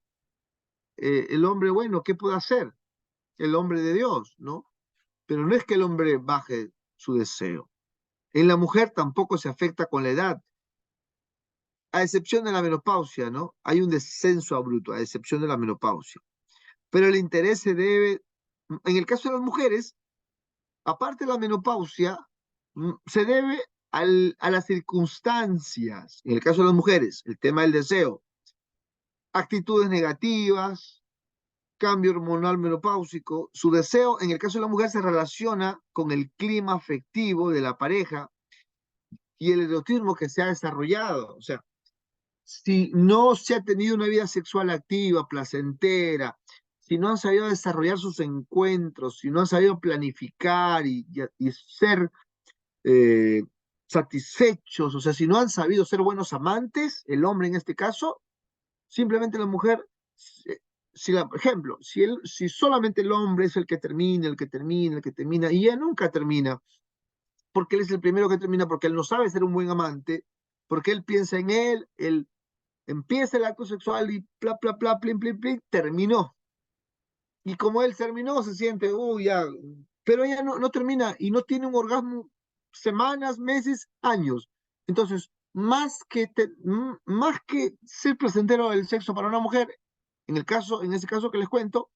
el hombre, bueno, ¿qué puede hacer? El hombre de Dios, ¿no? Pero no es que el hombre baje su deseo. En la mujer tampoco se afecta con la edad, a excepción de la menopausia, ¿no? Hay un descenso abrupto, a excepción de la menopausia. Pero el interés se debe, en el caso de las mujeres, aparte de la menopausia, se debe a las circunstancias. En el caso de las mujeres, el tema del deseo, actitudes negativas, cambio hormonal menopáusico. Su deseo, en el caso de la mujer, se relaciona con el clima afectivo de la pareja y el erotismo que se ha desarrollado. O sea, si no se ha tenido una vida sexual activa, placentera, si no han sabido desarrollar sus encuentros, si no han sabido planificar y ser eh, satisfechos, o sea, si no han sabido ser buenos amantes, el hombre en este caso, simplemente la mujer, por ejemplo, si solamente el hombre es el que termina, el que termina, el que termina, y ella nunca termina, porque él es el primero que termina, porque él no sabe ser un buen amante, porque él piensa en él empieza el acto sexual y bla, bla, bla, plin, plin, plin, terminó. Y como él terminó, se siente, uy, ya, pero ella no termina y no tiene un orgasmo semanas, meses, años. Entonces, más que ser placentero el sexo para una mujer, en ese caso que les cuento,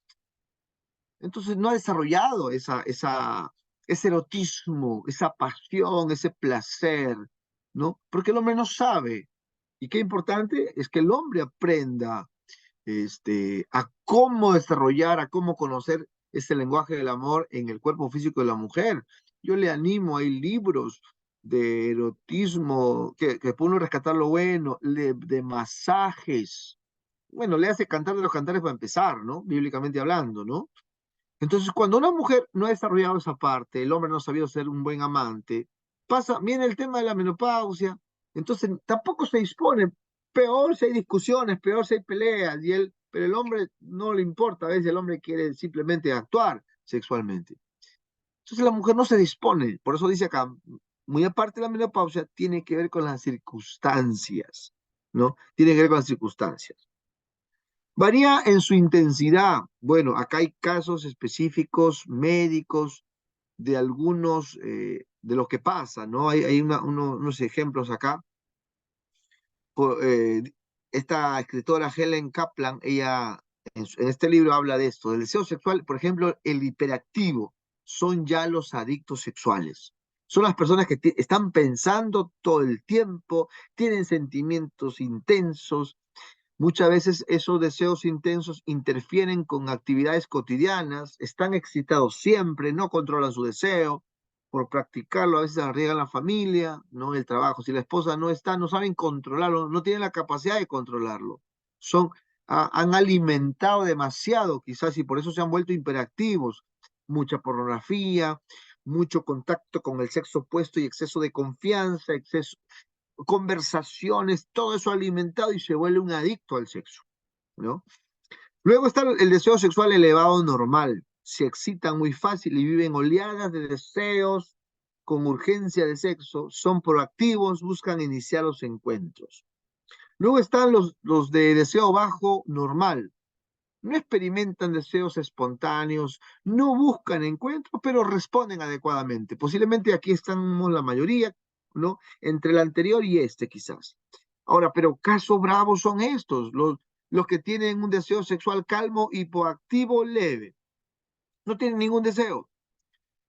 entonces no ha desarrollado ese erotismo, esa pasión, ese placer, ¿no? Porque el hombre no sabe. Y qué importante es que el hombre aprenda a cómo desarrollar, a cómo conocer este lenguaje del amor en el cuerpo físico de la mujer. Yo le animo, hay libros de erotismo que puede uno rescatar lo bueno, de masajes. Bueno, le hace cantar de los cantares para empezar, ¿no? Bíblicamente hablando, ¿no? Entonces, cuando una mujer no ha desarrollado esa parte, el hombre no ha sabido ser un buen amante, viene el tema de la menopausia, entonces tampoco se dispone, peor si hay discusiones, peor si hay peleas, pero el hombre no le importa, a veces el hombre quiere simplemente actuar sexualmente. Entonces la mujer no se dispone, por eso dice acá, muy aparte de la menopausia, tiene que ver con las circunstancias, ¿no? Tiene que ver con las circunstancias. Varía en su intensidad. Bueno, acá hay casos específicos médicos de algunos de lo que pasa, ¿no? Hay unos ejemplos acá. Po- eh, Esta escritora Helen Kaplan, ella en este libro habla de esto, del deseo sexual, por ejemplo, el hiperactivo son ya los adictos sexuales. Son las personas que están pensando todo el tiempo, tienen sentimientos intensos. Muchas veces esos deseos intensos interfieren con actividades cotidianas, están excitados siempre, no controlan su deseo, por practicarlo a veces arriesgan la familia, no el trabajo. Si la esposa no está, no saben controlarlo, no tienen la capacidad de controlarlo. Son, Han alimentado demasiado quizás y por eso se han vuelto hiperactivos. Mucha pornografía, mucho contacto con el sexo opuesto y exceso de confianza, exceso, conversaciones, todo eso alimentado y se vuelve un adicto al sexo, ¿no? Luego está el deseo sexual elevado normal. Se excitan muy fácil y viven oleadas de deseos con urgencia de sexo, son proactivos, buscan iniciar los encuentros. Luego están los de deseo bajo normal. No experimentan deseos espontáneos, no buscan encuentros, pero responden adecuadamente. Posiblemente aquí estamos la mayoría, ¿no? Entre el anterior y este quizás. Ahora, pero casos bravos son estos, los que tienen un deseo sexual calmo, hipoactivo, leve. No tienen ningún deseo,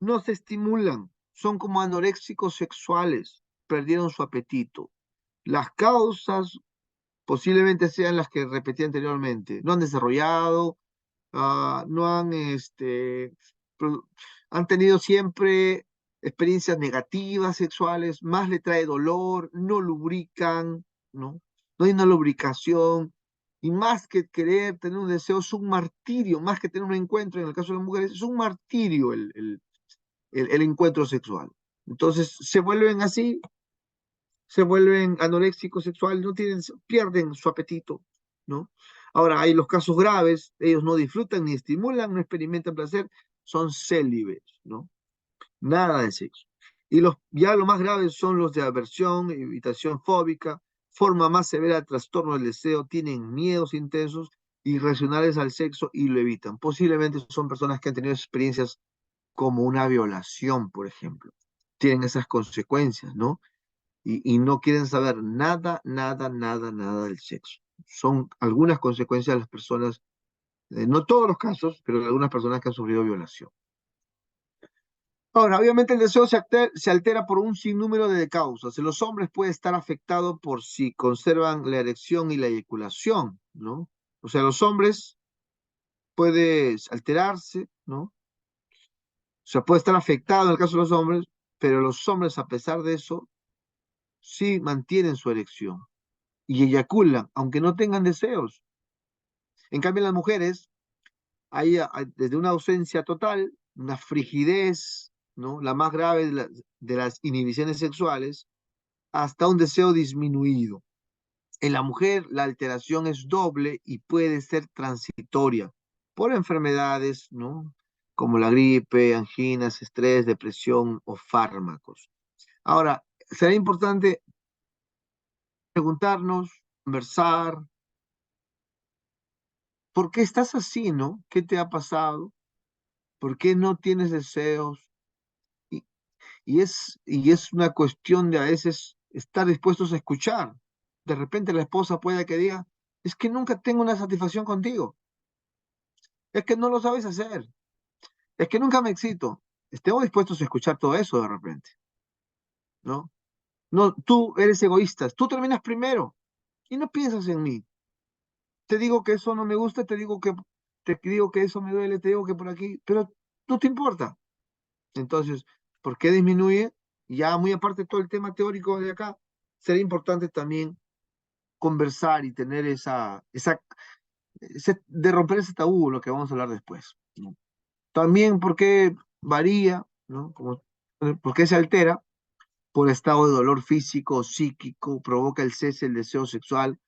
no se estimulan, son como anoréxicos sexuales, perdieron su apetito. Las causas posiblemente sean las que repetí anteriormente. No han desarrollado, no han, han tenido siempre experiencias negativas sexuales, más le trae dolor, no lubrican, ¿no? No hay una lubricación, y más que querer tener un deseo, es un martirio, más que tener un encuentro, en el caso de las mujeres, es un martirio el encuentro sexual. Entonces se vuelven así, se vuelven anoréxicos sexuales, no tienen, pierden su apetito, ¿no? Ahora, hay los casos graves, ellos no disfrutan ni estimulan, no experimentan placer, son célibes, ¿no? Nada de sexo. Y ya los más graves son los de aversión, evitación fóbica, forma más severa de trastorno del deseo, tienen miedos intensos, irracionales al sexo y lo evitan. Posiblemente son personas que han tenido experiencias como una violación, por ejemplo. Tienen esas consecuencias, ¿no? Y no quieren saber nada, nada, nada, nada del sexo. Son algunas consecuencias de las personas, no todos los casos, pero de algunas personas que han sufrido violación. Ahora, obviamente el deseo se altera por un sinnúmero de causas. En los hombres puede estar afectado por si conservan la erección y la eyaculación, ¿no? O sea, los hombres puede alterarse, ¿no? O sea, puede estar afectado en el caso de los hombres, pero los hombres, a pesar de eso, sí mantienen su erección y eyaculan, aunque no tengan deseos. En cambio, las mujeres, hay desde una ausencia total, una frigidez, ¿no? La más grave de las inhibiciones sexuales, hasta un deseo disminuido. En la mujer, la alteración es doble y puede ser transitoria por enfermedades, ¿no? Como la gripe, anginas, estrés, depresión o fármacos. Ahora, será importante preguntarnos, conversar, ¿por qué estás así, no? ¿Qué te ha pasado? ¿Por qué no tienes deseos? Y, y es una cuestión de a veces estar dispuestos a escuchar. De repente la esposa puede que diga, es que nunca tengo una satisfacción contigo, es que no lo sabes hacer, es que nunca me excito. Estemos dispuestos a escuchar todo eso de repente, ¿no? No, tú eres egoísta, tú terminas primero y no piensas en mí. Te digo que eso no me gusta, te digo que eso me duele, te digo que por aquí, pero no te importa. Entonces, ¿por qué disminuye? Ya muy aparte de todo el tema teórico de acá, sería importante también conversar y tener de romper ese tabú, lo que vamos a hablar después, ¿no? También porque varía, ¿no? ¿Por qué se altera? Por estado de dolor físico o psíquico, provoca el cese del deseo sexual,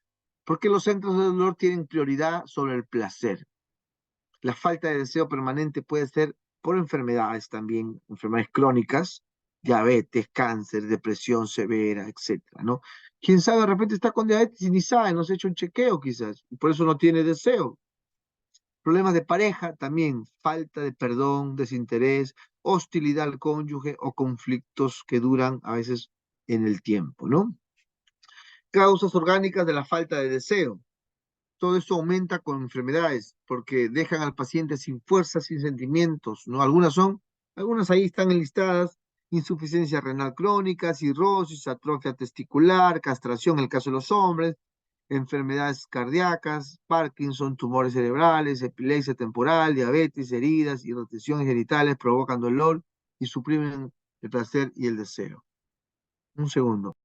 porque los centros de dolor tienen prioridad sobre el placer. La falta de deseo permanente puede ser por enfermedades también, enfermedades crónicas, diabetes, cáncer, depresión severa, etcétera, ¿no? Quién sabe, de repente está con diabetes y ni sabe, no se ha hecho un chequeo quizás, y por eso no tiene deseo. Problemas de pareja también, falta de perdón, desinterés, hostilidad al cónyuge o conflictos que duran a veces en el tiempo, ¿no? Causas orgánicas de la falta de deseo. Todo eso aumenta con enfermedades porque dejan al paciente sin fuerza, sin sentimientos, ¿no? Algunas ahí están enlistadas: insuficiencia renal crónica, cirrosis, atrofia testicular, castración en el caso de los hombres, enfermedades cardíacas, Parkinson, tumores cerebrales, epilepsia temporal, diabetes, heridas, irritaciones genitales provocan dolor y suprimen el placer y el deseo. Un segundo.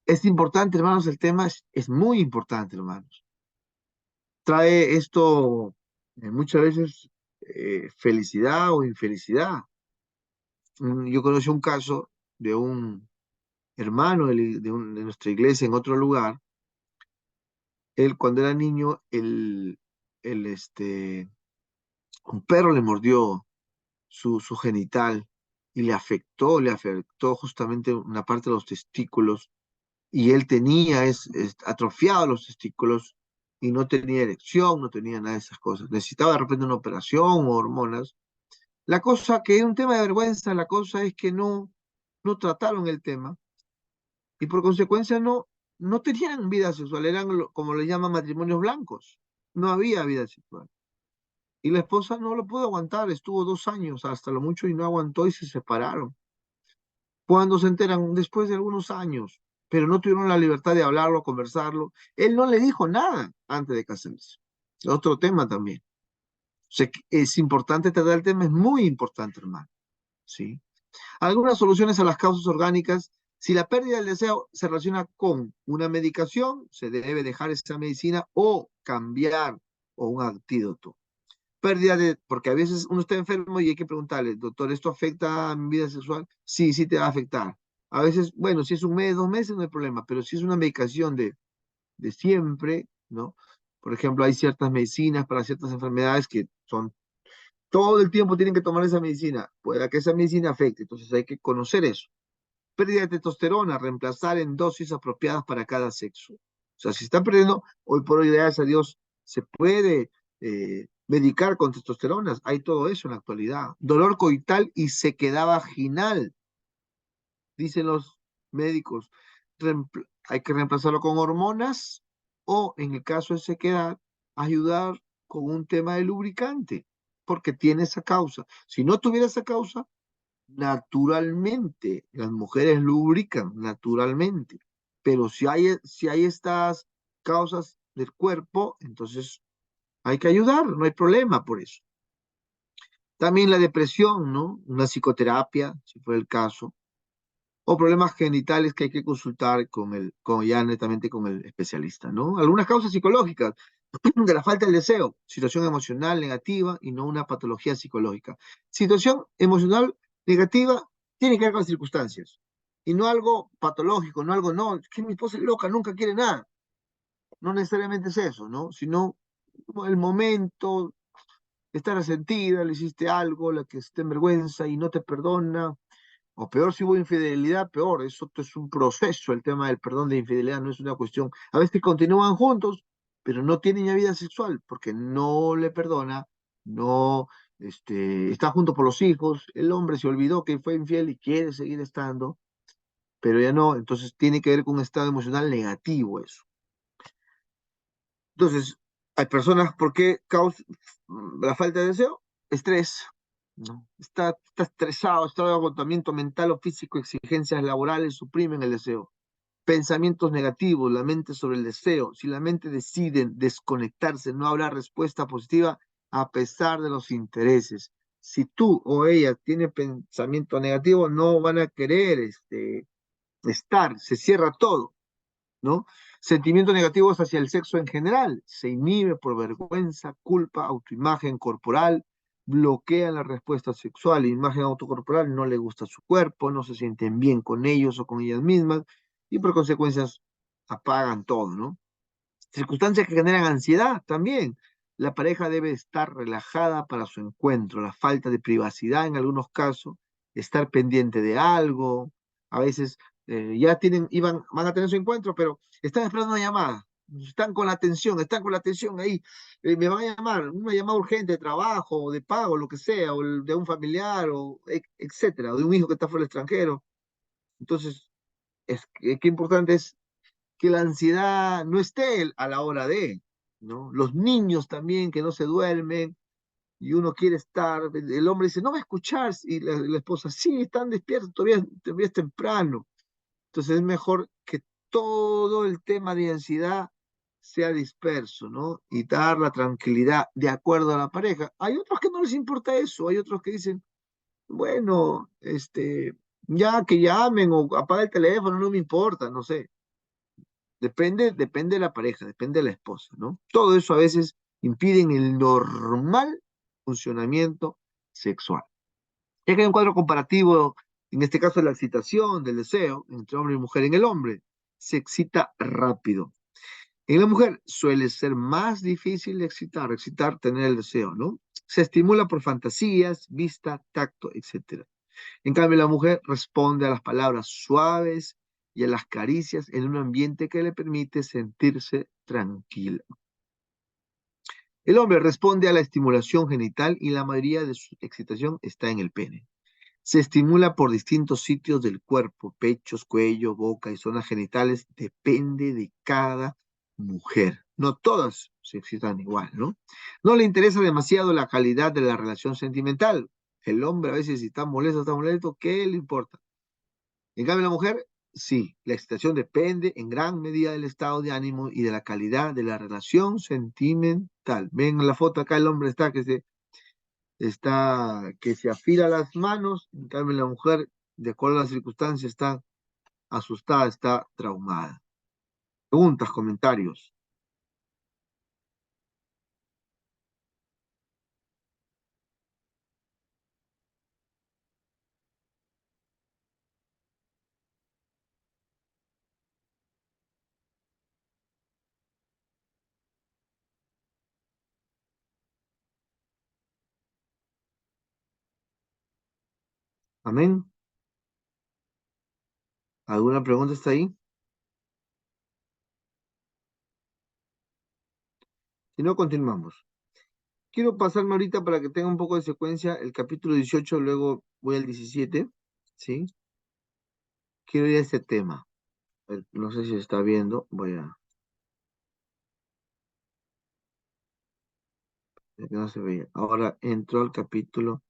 Es importante, hermanos, el tema es muy importante, hermanos. Trae esto muchas veces felicidad o infelicidad. Yo conocí un caso de un hermano de nuestra iglesia en otro lugar. Él, cuando era niño, un perro le mordió su genital y le afectó justamente una parte de los testículos, y él tenía atrofiado los testículos y no tenía erección, no tenía nada de esas cosas. Necesitaba de repente una operación o hormonas. La cosa que es un tema de vergüenza, la cosa es que no trataron el tema y por consecuencia no tenían vida sexual, eran como le llaman matrimonios blancos. No había vida sexual. Y la esposa no lo pudo aguantar, estuvo 2 años hasta lo mucho y no aguantó y se separaron. Cuando se enteran, después de algunos años, pero no tuvieron la libertad de hablarlo, conversarlo. Él no le dijo nada antes de casarse. Otro tema también. O sea, que es importante tratar el tema, es muy importante, hermano. ¿Sí? Algunas soluciones a las causas orgánicas: si la pérdida del deseo se relaciona con una medicación, se debe dejar esa medicina o cambiar o un antídoto. Porque a veces uno está enfermo y hay que preguntarle, doctor, ¿esto afecta a mi vida sexual? Sí, sí te va a afectar. A veces, bueno, si es un mes, 2 meses, no hay problema, pero si es una medicación de siempre, ¿no? Por ejemplo, hay ciertas medicinas para ciertas enfermedades que son, todo el tiempo tienen que tomar esa medicina, puede que esa medicina afecte, entonces hay que conocer eso. Pérdida de testosterona, reemplazar en dosis apropiadas para cada sexo. O sea, si están perdiendo, hoy por hoy, gracias a Dios, se puede medicar con testosteronas. Hay todo eso en la actualidad. Dolor coital y sequedad vaginal, dicen los médicos. Hay que reemplazarlo con hormonas o, en el caso de sequedad, ayudar con un tema de lubricante, porque tiene esa causa. Si no tuviera esa causa, naturalmente, las mujeres lubrican naturalmente, pero si hay estas causas del cuerpo, entonces hay que ayudar, no hay problema por eso. También la depresión, ¿no? Una psicoterapia, si fuera el caso, o problemas genitales que hay que consultar ya netamente con el especialista, ¿no? Algunas causas psicológicas de la falta del deseo: situación emocional negativa y no una patología psicológica. Situación emocional negativa tiene que ver con las circunstancias y no algo patológico, no algo, no, es que mi esposa es loca, nunca quiere nada. No necesariamente es eso, ¿no? Sino el momento, está resentida, le hiciste algo, la que está en vergüenza y no te perdona, O peor, si hubo infidelidad, peor. Eso es un proceso, el tema del perdón de infidelidad, no es una cuestión. A veces continúan juntos, pero no tienen ya vida sexual, porque no le perdona, no está junto por los hijos, el hombre se olvidó que fue infiel y quiere seguir estando, pero ya no, entonces tiene que ver con un estado emocional negativo eso. Entonces, hay personas, ¿por qué causa la falta de deseo? Estrés, ¿no? Está estresado, estado de agotamiento mental o físico, exigencias laborales suprimen el deseo. Pensamientos negativos, la mente sobre el deseo. Si la mente decide desconectarse, no habrá respuesta positiva a pesar de los intereses. Si tú o ella tiene pensamiento negativo, no van a querer estar, se cierra todo, ¿no? Sentimientos negativos hacia el sexo en general, se inhibe por vergüenza, culpa, autoimagen corporal, bloquean la respuesta sexual, imagen autocorporal, no le gusta su cuerpo, no se sienten bien con ellos o con ellas mismas, y por consecuencias apagan todo, ¿no? Circunstancias que generan ansiedad también. La pareja debe estar relajada para su encuentro, la falta de privacidad en algunos casos, estar pendiente de algo, a veces ya van a tener su encuentro, pero están esperando una llamada, están con la atención ahí, me van a llamar, una llamada urgente de trabajo, de pago, lo que sea, o de un familiar, o etcétera, o de un hijo que está fuera del extranjero. Entonces, qué importante es que la ansiedad no esté a la hora de, ¿no? Los niños también que no se duermen y uno quiere estar, el hombre dice, no va a escuchar, y la esposa, sí, están despiertos, todavía es temprano. Entonces es mejor que todo el tema de ansiedad sea disperso, ¿no? Y dar la tranquilidad de acuerdo a la pareja. Hay otros que no les importa eso, hay otros que dicen, bueno, ya que llamen o apaga el teléfono, no me importa, no sé. Depende de la pareja, depende de la esposa, ¿no? Todo eso a veces impide el normal funcionamiento sexual. Ya que hay un cuadro comparativo, en este caso de la excitación, del deseo, entre hombre y mujer. En el hombre se excita rápido. En la mujer suele ser más difícil de excitar, tener el deseo, ¿no? Se estimula por fantasías, vista, tacto, etc. En cambio, la mujer responde a las palabras suaves y a las caricias en un ambiente que le permite sentirse tranquila. El hombre responde a la estimulación genital y la mayoría de su excitación está en el pene. Se estimula por distintos sitios del cuerpo, pechos, cuello, boca y zonas genitales, depende de cada mujer. No todas se excitan igual, ¿no? No le interesa demasiado la calidad de la relación sentimental. El hombre a veces si está molesto, ¿qué le importa? En cambio, la mujer, sí, la excitación depende en gran medida del estado de ánimo y de la calidad de la relación sentimental. Ven la foto acá, el hombre que se afila las manos, en cambio la mujer, de acuerdo a las circunstancias, está asustada, está traumada. Preguntas, comentarios. Amén. ¿Alguna pregunta está ahí? Si no, continuamos. Quiero pasarme ahorita para que tenga un poco de secuencia el capítulo 18, luego voy al 17, ¿sí? Quiero ir a este tema. No sé si se está viendo, que no se veía. Ahora entro al capítulo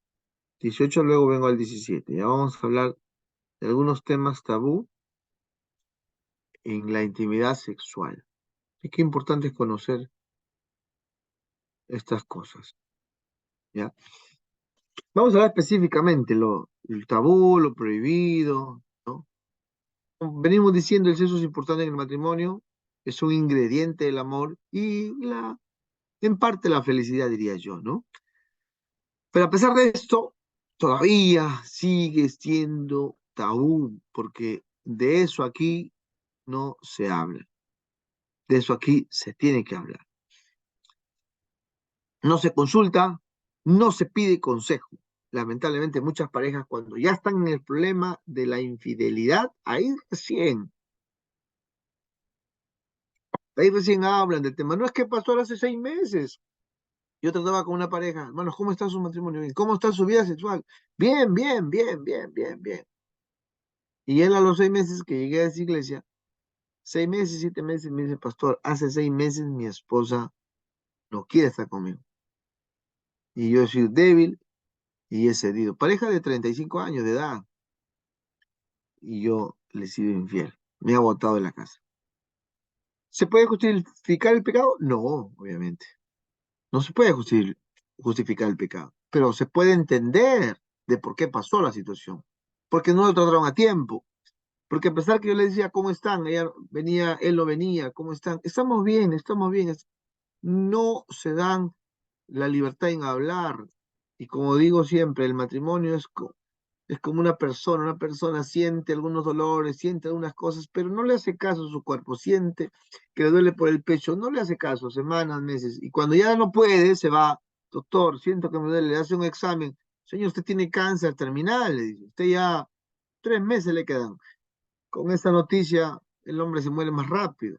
18, luego vengo al 17. Ya vamos a hablar de algunos temas tabú en la intimidad sexual. Y qué importante es conocer estas cosas, ¿ya? Vamos a hablar específicamente el tabú, lo prohibido, ¿no? Como venimos diciendo, el sexo es importante en el matrimonio, es un ingrediente del amor y en parte la felicidad, diría yo, ¿no? Pero a pesar de esto, todavía sigue siendo tabú, porque de eso aquí no se habla. De eso aquí se tiene que hablar. No se consulta, no se pide consejo. lamentablemente muchas parejas cuando ya están en el problema de la infidelidad, ahí recién hablan del tema. No es que pasó hace 6 meses. Yo trataba con una pareja, hermanos, ¿cómo está su matrimonio? Bien. ¿Cómo está su vida sexual? Bien, bien, bien, bien, bien, bien. Y él a los 6 meses que llegué a esa iglesia, 6 meses, 7 meses, me dice, pastor, hace 6 meses mi esposa no quiere estar conmigo. Y yo he sido débil y he cedido. Pareja de 35 años de edad. Y yo le he sido infiel. Me ha botado de la casa. ¿Se puede justificar el pecado? No, obviamente. No se puede justificar el pecado. Pero se puede entender de por qué pasó la situación. Porque no lo trataron a tiempo. Porque a pesar que yo le decía, ¿cómo están? Ella venía, él no venía, ¿cómo están? Estamos bien, estamos bien. No se dan la libertad en hablar. Y como digo siempre, el matrimonio es como una persona siente algunos dolores, siente algunas cosas, pero no le hace caso a su cuerpo, siente que le duele por el pecho, no le hace caso, semanas, meses, y cuando ya no puede, se va, doctor, siento que me duele, le hace un examen, señor, usted tiene cáncer terminal, le dice, usted ya 3 meses le quedan. Con esta noticia, el hombre se muere más rápido.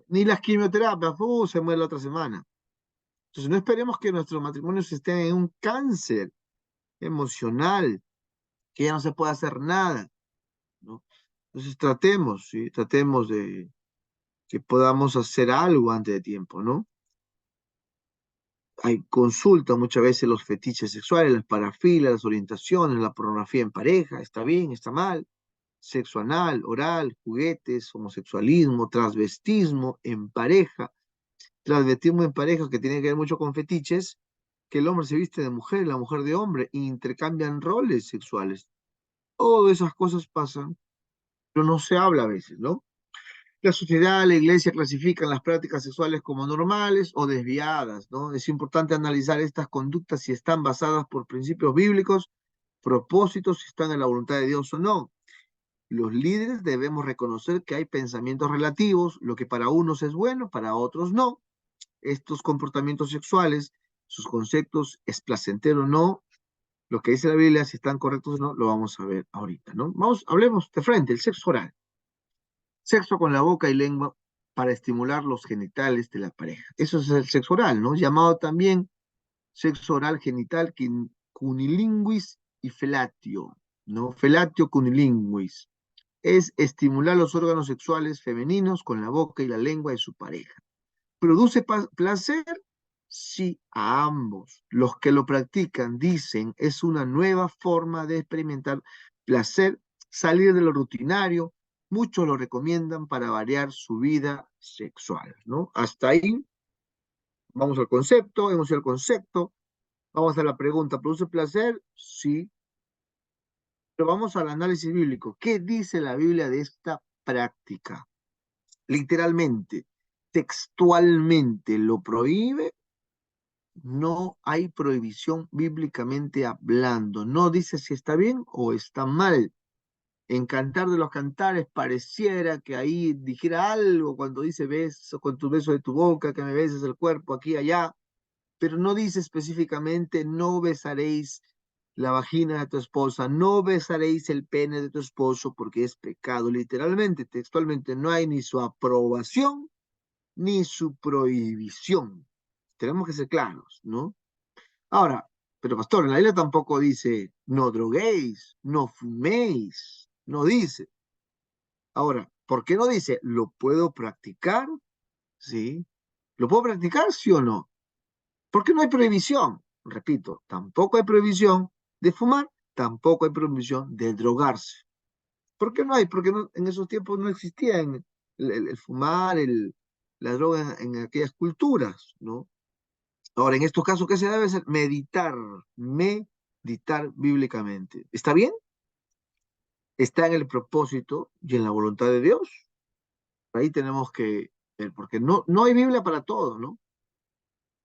Ni las quimioterapias, se muere la otra semana. Entonces no esperemos que nuestros matrimonios estén en un cáncer emocional, que ya no se puede hacer nada, ¿no? Entonces tratemos, ¿sí? Tratemos de que podamos hacer algo antes de tiempo, ¿no? Hay consulta muchas veces los fetiches sexuales, las parafilas, las orientaciones, la pornografía en pareja, está bien, está mal, sexo anal, oral, juguetes, homosexualismo, transvestismo en pareja, transvestismo en pareja que tiene que ver mucho con fetiches, que el hombre se viste de mujer, la mujer de hombre, e intercambian roles sexuales. Todas esas cosas pasan, pero no se habla a veces, ¿no? La sociedad, la iglesia clasifican las prácticas sexuales como normales o desviadas, ¿no? Es importante analizar estas conductas si están basadas por principios bíblicos, propósitos, si están en la voluntad de Dios o no. Los líderes debemos reconocer que hay pensamientos relativos, lo que para unos es bueno, para otros no. Estos comportamientos sexuales, sus conceptos, es placentero o no, lo que dice la Biblia, si están correctos o no, lo vamos a ver ahorita, ¿no? Hablemos de frente, el sexo oral. Sexo con la boca y lengua para estimular los genitales de la pareja. Eso es el sexo oral, ¿no? Llamado también sexo oral genital cunilinguis y felatio, ¿no? Felatio cunilinguis. Es estimular los órganos sexuales femeninos con la boca y la lengua de su pareja. ¿Produce placer? Sí, a ambos. Los que lo practican dicen es una nueva forma de experimentar placer, salir de lo rutinario. Muchos lo recomiendan para variar su vida sexual, ¿no? Hasta ahí vamos al concepto, hemos ido al concepto, vamos a la pregunta, ¿produce placer? Sí, pero vamos al análisis bíblico. ¿Qué dice la Biblia de esta práctica? Literalmente, textualmente, ¿lo prohíbe? No hay prohibición bíblicamente hablando. No dice si está bien o está mal. En Cantar de los Cantares pareciera que ahí dijera algo cuando dice beso con tu beso de tu boca, que me beses el cuerpo aquí y allá, pero no dice específicamente no besaréis la vagina de tu esposa, no besaréis el pene de tu esposo porque es pecado. Literalmente, textualmente, no hay ni su aprobación ni su prohibición. Tenemos que ser claros, ¿no? Ahora, pero pastor, en la Biblia tampoco dice no droguéis, no fuméis, no dice. Ahora, ¿por qué no dice lo puedo practicar? Sí. ¿Lo puedo practicar, sí o no? ¿Por qué no hay prohibición? Repito, tampoco hay prohibición de fumar, tampoco hay prohibición de drogarse. ¿Por qué no hay? Porque en esos tiempos no existía el fumar, la droga en aquellas culturas, ¿no? Ahora, en estos casos, ¿qué se debe hacer? Meditar bíblicamente. ¿Está bien? ¿Está en el propósito y en la voluntad de Dios? Ahí tenemos que ver, porque no hay Biblia para todo, ¿no?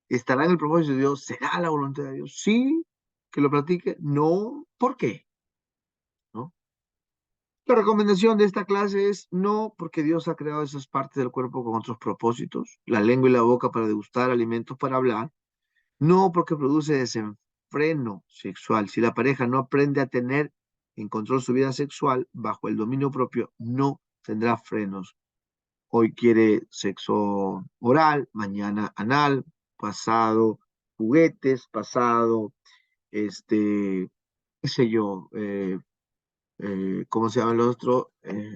¿Estará en el propósito de Dios? ¿Será la voluntad de Dios? Sí, que lo practique. No, ¿por qué? ¿No? La recomendación de esta clase es no, porque Dios ha creado esas partes del cuerpo con otros propósitos, la lengua y la boca para degustar, alimentos para hablar, no porque produce freno sexual. Si la pareja no aprende a tener en control su vida sexual bajo el dominio propio, no tendrá frenos. Hoy quiere sexo oral, mañana anal, pasado juguetes, pasado, qué sé yo, ¿cómo se llaman los otros?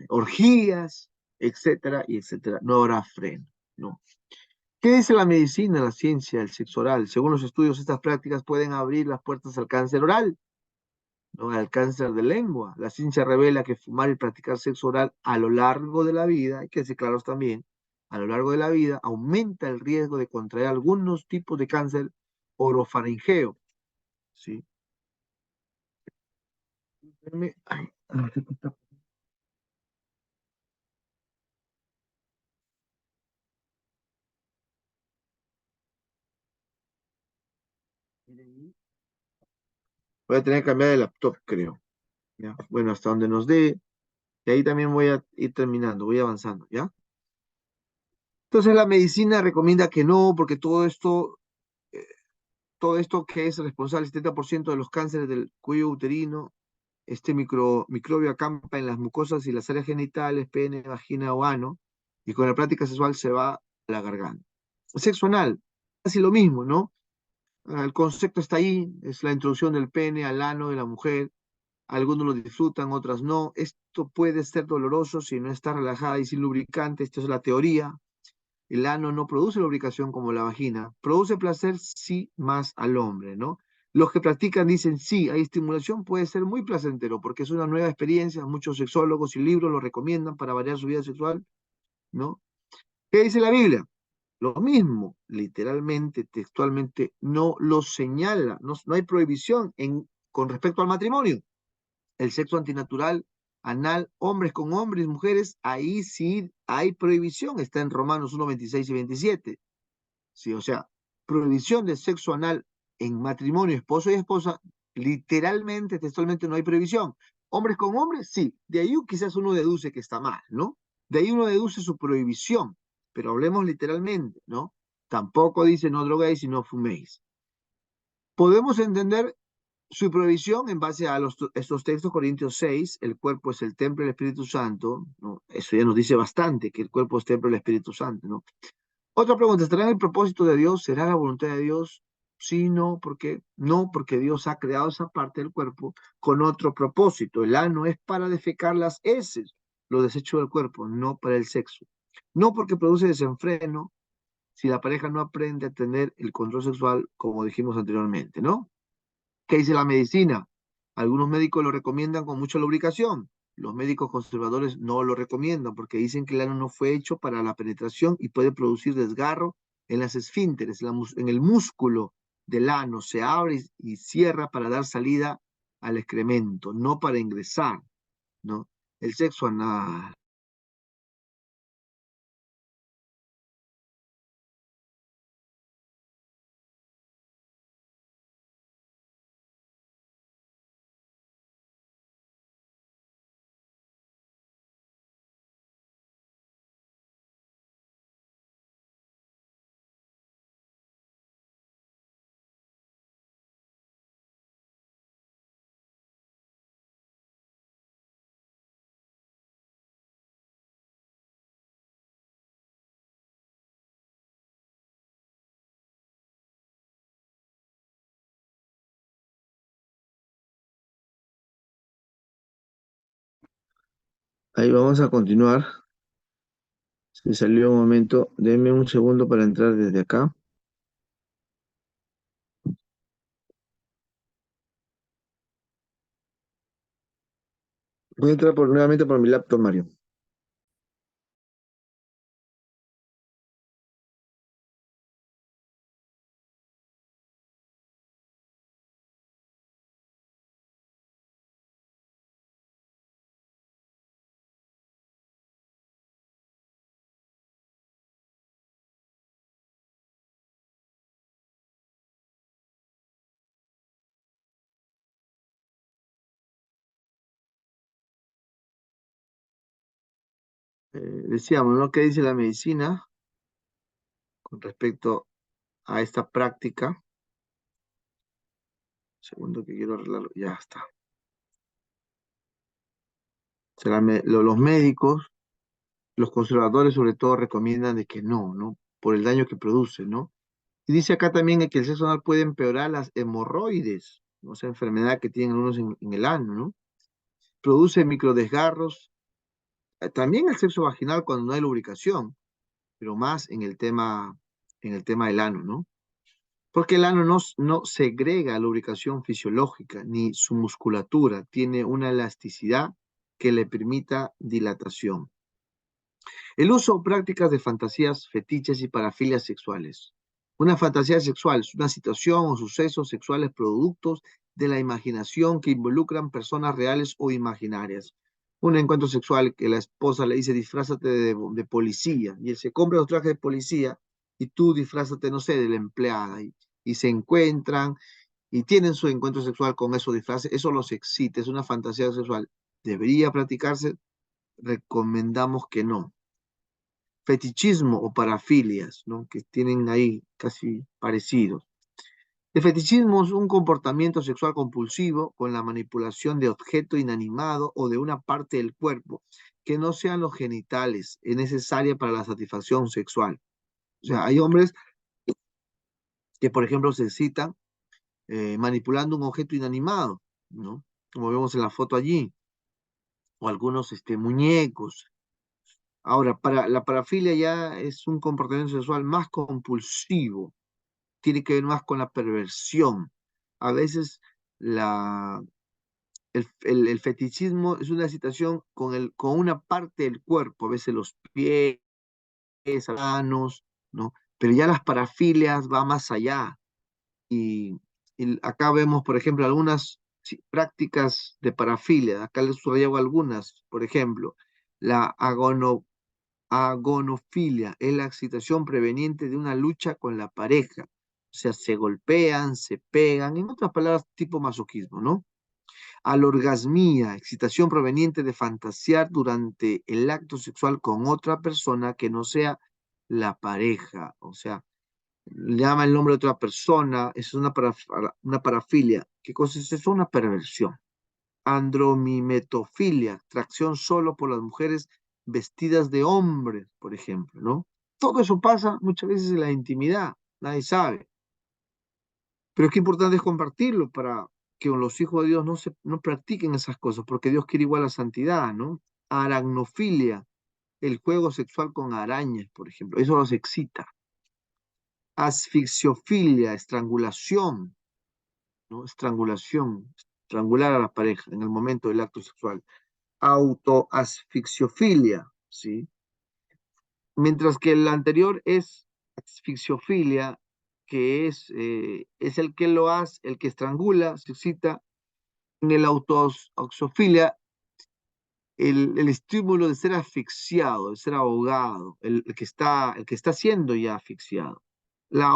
Orgías, etcétera, y etcétera. No habrá freno, ¿no? ¿Qué dice la medicina, la ciencia, el sexo oral? Según los estudios, estas prácticas pueden abrir las puertas al cáncer oral, ¿no? Al cáncer de lengua. La ciencia revela que fumar y practicar sexo oral a lo largo de la vida, hay que ser claros también, a lo largo de la vida, aumenta el riesgo de contraer algunos tipos de cáncer orofaringeo, ¿sí? Ay, no sé qué está Voy a tener que cambiar de laptop, creo. ¿Ya? Bueno, hasta donde nos dé. Y ahí también voy a ir terminando, voy avanzando, ¿ya? Entonces la medicina recomienda que no, porque eh, todo esto que es responsable del 70% de los cánceres del cuello uterino, este microbio acampa en las mucosas y las áreas genitales, pene, vagina o ano, y con la práctica sexual se va a la garganta. Sexo anal, casi lo mismo, ¿no? El concepto está ahí, es la introducción del pene al ano de la mujer. Algunos lo disfrutan, otras no. Esto puede ser doloroso si no está relajada y sin lubricante. Esta es la teoría. El ano no produce lubricación como la vagina. Produce placer, sí, más al hombre, ¿no? Los que practican dicen, sí, hay estimulación, puede ser muy placentero porque es una nueva experiencia. Muchos sexólogos y libros lo recomiendan para variar su vida sexual, ¿no? ¿Qué dice la Biblia? Lo mismo, literalmente, textualmente, no lo señala. No, no hay prohibición con respecto al matrimonio. El sexo antinatural, anal, hombres con hombres, mujeres, ahí sí hay prohibición, está en Romanos 1, 26 y 27. Sí, o sea, prohibición de sexo anal en matrimonio, esposo y esposa, literalmente, textualmente no hay prohibición. Hombres con hombres, sí, de ahí quizás uno deduce que está mal, ¿no? De ahí uno deduce su prohibición, pero hablemos literalmente, ¿no? Tampoco dice no droguéis y no fuméis. Podemos entender su provisión en base a estos textos, Corintios 6, el cuerpo es el templo del Espíritu Santo, ¿no? Eso ya nos dice bastante, que el cuerpo es templo del Espíritu Santo, ¿no? Otra pregunta, ¿estará en el propósito de Dios? ¿Será la voluntad de Dios? Sí, no, ¿por qué? No, porque Dios ha creado esa parte del cuerpo con otro propósito. El ano es para defecar las heces, los desechos del cuerpo, no para el sexo. No porque produce desenfreno si la pareja no aprende a tener el control sexual, como dijimos anteriormente, ¿no? ¿Qué dice la medicina? Algunos médicos lo recomiendan con mucha lubricación. Los médicos conservadores no lo recomiendan porque dicen que el ano no fue hecho para la penetración y puede producir desgarro en las esfínteres, en el músculo del ano. Se abre y cierra para dar salida al excremento, no para ingresar, ¿no? El sexo anal. Ahí vamos a continuar. Se salió un momento. Denme un segundo para entrar desde acá. Voy a entrar nuevamente por mi laptop, Mario. Decíamos, ¿no? ¿Qué dice la medicina con respecto a esta práctica? Segundo que quiero arreglarlo. Ya está. Los médicos, los conservadores sobre todo recomiendan de que no, ¿no? Por el daño que produce, ¿no? Y dice acá también que el sexo anal puede empeorar las hemorroides, ¿no? O sea, enfermedad que tienen algunos en el ano, ¿no? Produce microdesgarros, también el sexo vaginal cuando no hay lubricación, pero más en el tema del ano, ¿no? Porque el ano no segrega lubricación fisiológica ni su musculatura, tiene una elasticidad que le permita dilatación. El uso o prácticas de fantasías, fetiches y parafilias sexuales. Una fantasía sexual es una situación o sucesos sexuales productos de la imaginación que involucran personas reales o imaginarias. Un encuentro sexual que la esposa le dice disfrázate de policía y él se compra los trajes de policía y tú disfrázate, no sé, de la empleada y se encuentran y tienen su encuentro sexual con esos disfraces, eso los excita, es una fantasía sexual. ¿Debería practicarse? Recomendamos que no. Fetichismo o parafilias, ¿no? Que tienen ahí casi parecidos. El fetichismo es un comportamiento sexual compulsivo con la manipulación de objeto inanimado o de una parte del cuerpo que no sean los genitales, es necesaria para la satisfacción sexual. O sea, hay hombres que, por ejemplo, se excitan manipulando un objeto inanimado, ¿no? Como vemos en la foto allí, o algunos muñecos. Ahora, para la parafilia ya es un comportamiento sexual más compulsivo, tiene que ver más con la perversión. A veces el fetichismo es una situación con una parte del cuerpo, a veces los pies, manos, ¿no? Pero ya las parafilias va más allá. Y acá vemos, por ejemplo, algunas prácticas de parafilia. Acá les subrayo algunas. Por ejemplo, la agonofilia es la excitación preveniente de una lucha con la pareja. O sea, se golpean, se pegan, en otras palabras, tipo masoquismo, ¿no? Alorgasmía, excitación proveniente de fantasear durante el acto sexual con otra persona que no sea la pareja. O sea, llama el nombre de otra persona, eso es una parafilia. ¿Qué cosa es eso? Una perversión. Andromimetofilia, atracción solo por las mujeres vestidas de hombres, por ejemplo, ¿no? Todo eso pasa muchas veces en la intimidad, nadie sabe. Pero qué importante es compartirlo para que los hijos de Dios no practiquen esas cosas, porque Dios quiere igual la santidad, ¿no? Aracnofilia, el juego sexual con arañas, por ejemplo, eso los excita. Asfixiofilia, estrangulación, ¿no? Estrangulación, estrangular a la pareja en el momento del acto sexual. Autoasfixiofilia, ¿sí? Mientras que el anterior es asfixiofilia, que es el que lo hace, el que estrangula, se excita. En el autoasfixiofilia, el estímulo de ser asfixiado, de ser ahogado, el que está siendo ya asfixiado. La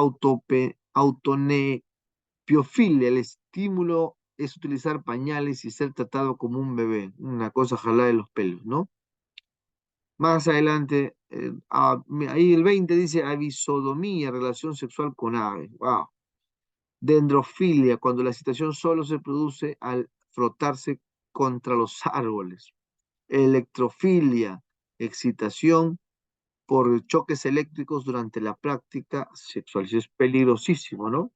autonepiofilia, el estímulo es utilizar pañales y ser tratado como un bebé, una cosa jalada de los pelos, ¿no? Más adelante, ahí el 20 dice avisodomía, relación sexual con aves. Wow. Dendrofilia, cuando la excitación solo se produce al frotarse contra los árboles. Electrofilia, excitación por choques eléctricos durante la práctica sexual. Eso es peligrosísimo, ¿no?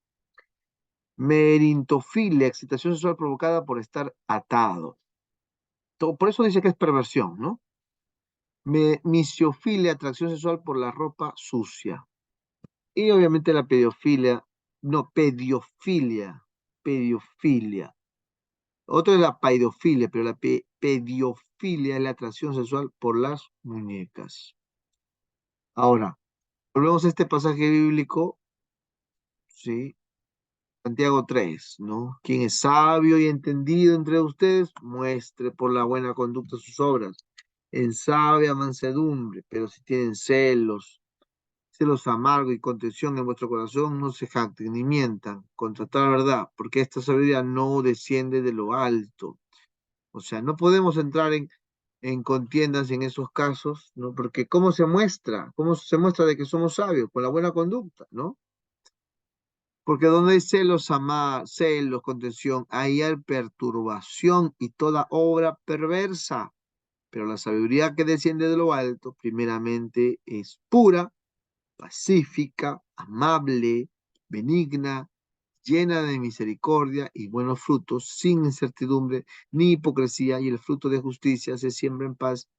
Merintofilia, excitación sexual provocada por estar atado. Por eso dice que es perversión, ¿no? Misiofilia, atracción sexual por la ropa sucia. Y obviamente la pedofilia, no, pediofilia. Otro es la paidofilia, pero la pediofilia es la atracción sexual por las muñecas. Ahora, volvemos a este pasaje bíblico, ¿sí? Santiago 3, ¿no? Quien es sabio y entendido entre ustedes, muestre por la buena conducta sus obras, en sabia mansedumbre, pero si tienen celos amargos y contención en vuestro corazón, no se jacten ni mientan contra tal verdad, porque esta sabiduría no desciende de lo alto. O sea, no podemos entrar en contiendas en esos casos, ¿no? Porque ¿cómo se muestra? ¿Cómo se muestra de que somos sabios? Con la buena conducta, ¿no? Porque donde hay celos, celos, contención, ahí hay perturbación y toda obra perversa. Pero la sabiduría que desciende de lo alto, primeramente, es pura, pacífica, amable, benigna, llena de misericordia y buenos frutos, sin incertidumbre ni hipocresía, y el fruto de justicia se siembra en paz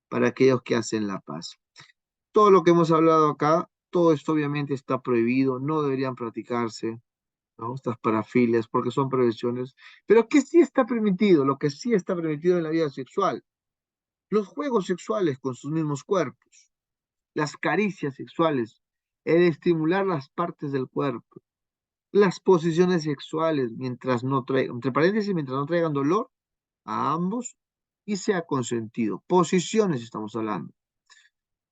para aquellos que hacen la paz. Todo lo que hemos hablado acá, todo esto obviamente está prohibido, no deberían practicarse, ¿no? Estas parafilias, porque son prevenciones. Pero ¿qué sí está permitido? Lo que sí está permitido en la vida sexual: los juegos sexuales con sus mismos cuerpos, las caricias sexuales, el estimular las partes del cuerpo, las posiciones sexuales mientras no traigan, entre paréntesis, mientras no traigan dolor a ambos y sea consentido. Posiciones estamos hablando.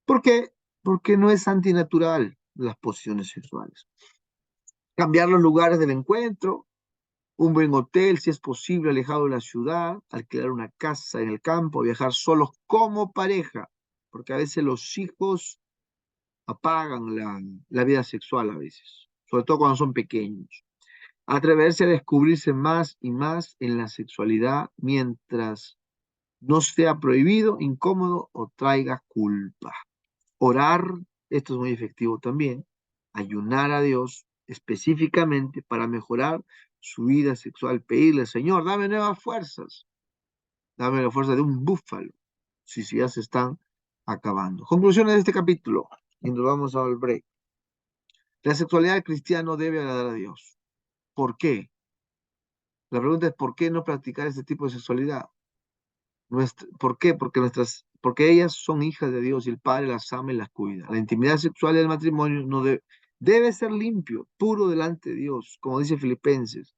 ¿Por qué? Porque no es antinatural las posiciones sexuales. Cambiar los lugares del encuentro, un buen hotel, si es posible, alejado de la ciudad, alquilar una casa en el campo, viajar solos como pareja, porque a veces los hijos apagan la vida sexual a veces, sobre todo cuando son pequeños. Atreverse a descubrirse más y más en la sexualidad mientras no sea prohibido, incómodo o traiga culpa. Orar, esto es muy efectivo también, ayunar a Dios específicamente para mejorar su vida sexual, pedirle: Señor, dame nuevas fuerzas, dame la fuerza de un búfalo, si ya se están acabando. Conclusiones de este capítulo, y nos vamos al break. La sexualidad del cristiano debe agradar a Dios. ¿Por qué? La pregunta es: ¿por qué no practicar este tipo de sexualidad? ¿Por qué? Porque ellas son hijas de Dios y el Padre las ama y las cuida. La intimidad sexual del matrimonio no debe ser limpio, puro delante de Dios, como dice Filipenses.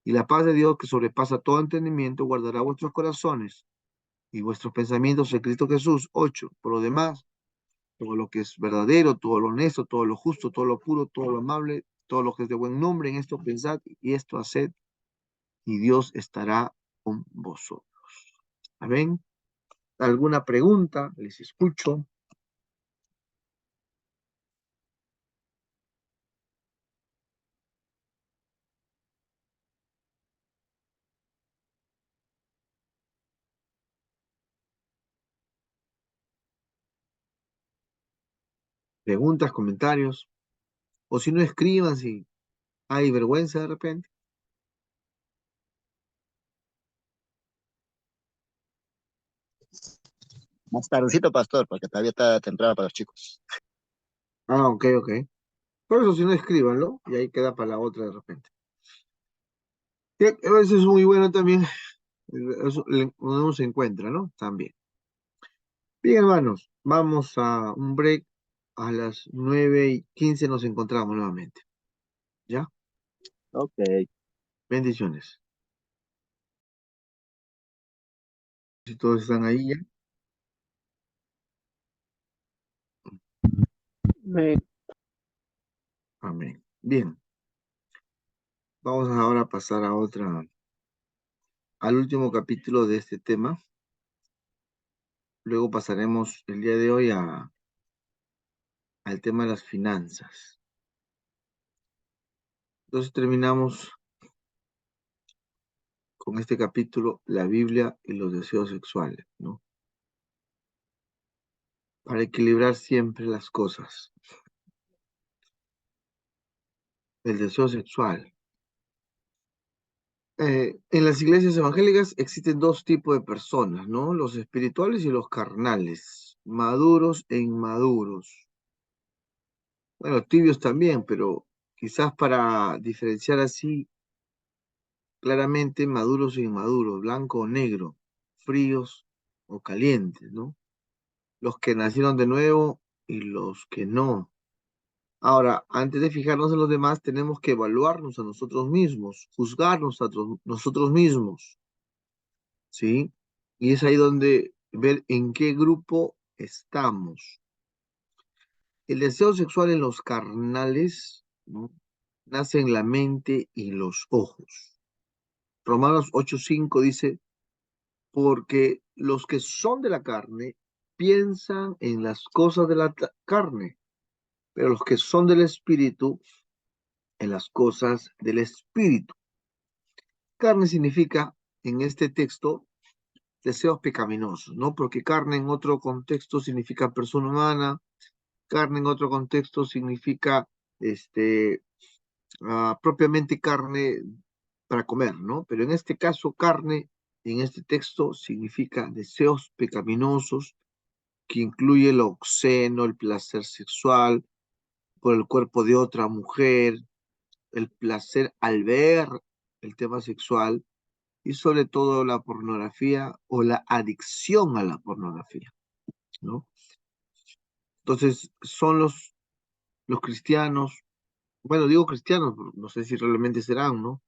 Y la paz de Dios, que sobrepasa todo entendimiento, guardará vuestros corazones y vuestros pensamientos en Cristo Jesús. 8. Por lo demás, todo lo que es verdadero, todo lo honesto, todo lo justo, todo lo puro, todo lo amable, todo lo que es de buen nombre, en esto pensad y esto haced, y Dios estará con vosotros. Amén. ¿Alguna pregunta? Les escucho. Preguntas, comentarios. O si no, escriban si hay vergüenza de repente. Más tardecito, pastor, porque todavía está temprano para los chicos. Ah, ok, ok. Por eso, si no, escríbanlo y ahí queda para la otra de repente. Eso es muy bueno también. Eso, uno se encuentra, ¿no? También. Bien, hermanos, vamos a un break. A las 9:15 nos encontramos nuevamente. ¿Ya? Ok. Bendiciones. Si todos están ahí ya. Amén. Bien. Vamos ahora a pasar al último capítulo de este tema. Luego pasaremos el día de hoy al tema de las finanzas. Entonces terminamos con este capítulo, la Biblia y los deseos sexuales, ¿no? Para equilibrar siempre las cosas. El deseo sexual. En las iglesias evangélicas existen dos tipos de personas, ¿no? Los espirituales y los carnales, maduros e inmaduros. Bueno, tibios también, pero quizás para diferenciar así claramente maduros e inmaduros, blanco o negro, fríos o calientes, ¿no? Los que nacieron de nuevo y los que no. Ahora, antes de fijarnos en los demás, tenemos que evaluarnos a nosotros mismos, juzgarnos a nosotros mismos, ¿sí? Y es ahí donde ver en qué grupo estamos. El deseo sexual en los carnales, ¿no? Nace en la mente y los ojos. Romanos 8:5 dice: porque los que son de la carne piensan en las cosas de la carne, pero los que son del espíritu en las cosas del espíritu. Carne significa, en este texto, deseos pecaminosos, ¿no? Porque carne en otro contexto significa persona humana, carne en otro contexto significa, propiamente carne para comer, ¿no? Pero en este caso, carne, en este texto, significa deseos pecaminosos, que incluye el obsceno, el placer sexual por el cuerpo de otra mujer, el placer al ver el tema sexual y sobre todo la pornografía o la adicción a la pornografía, ¿no? Entonces, son los cristianos, bueno, digo cristianos, no sé si realmente serán, ¿no?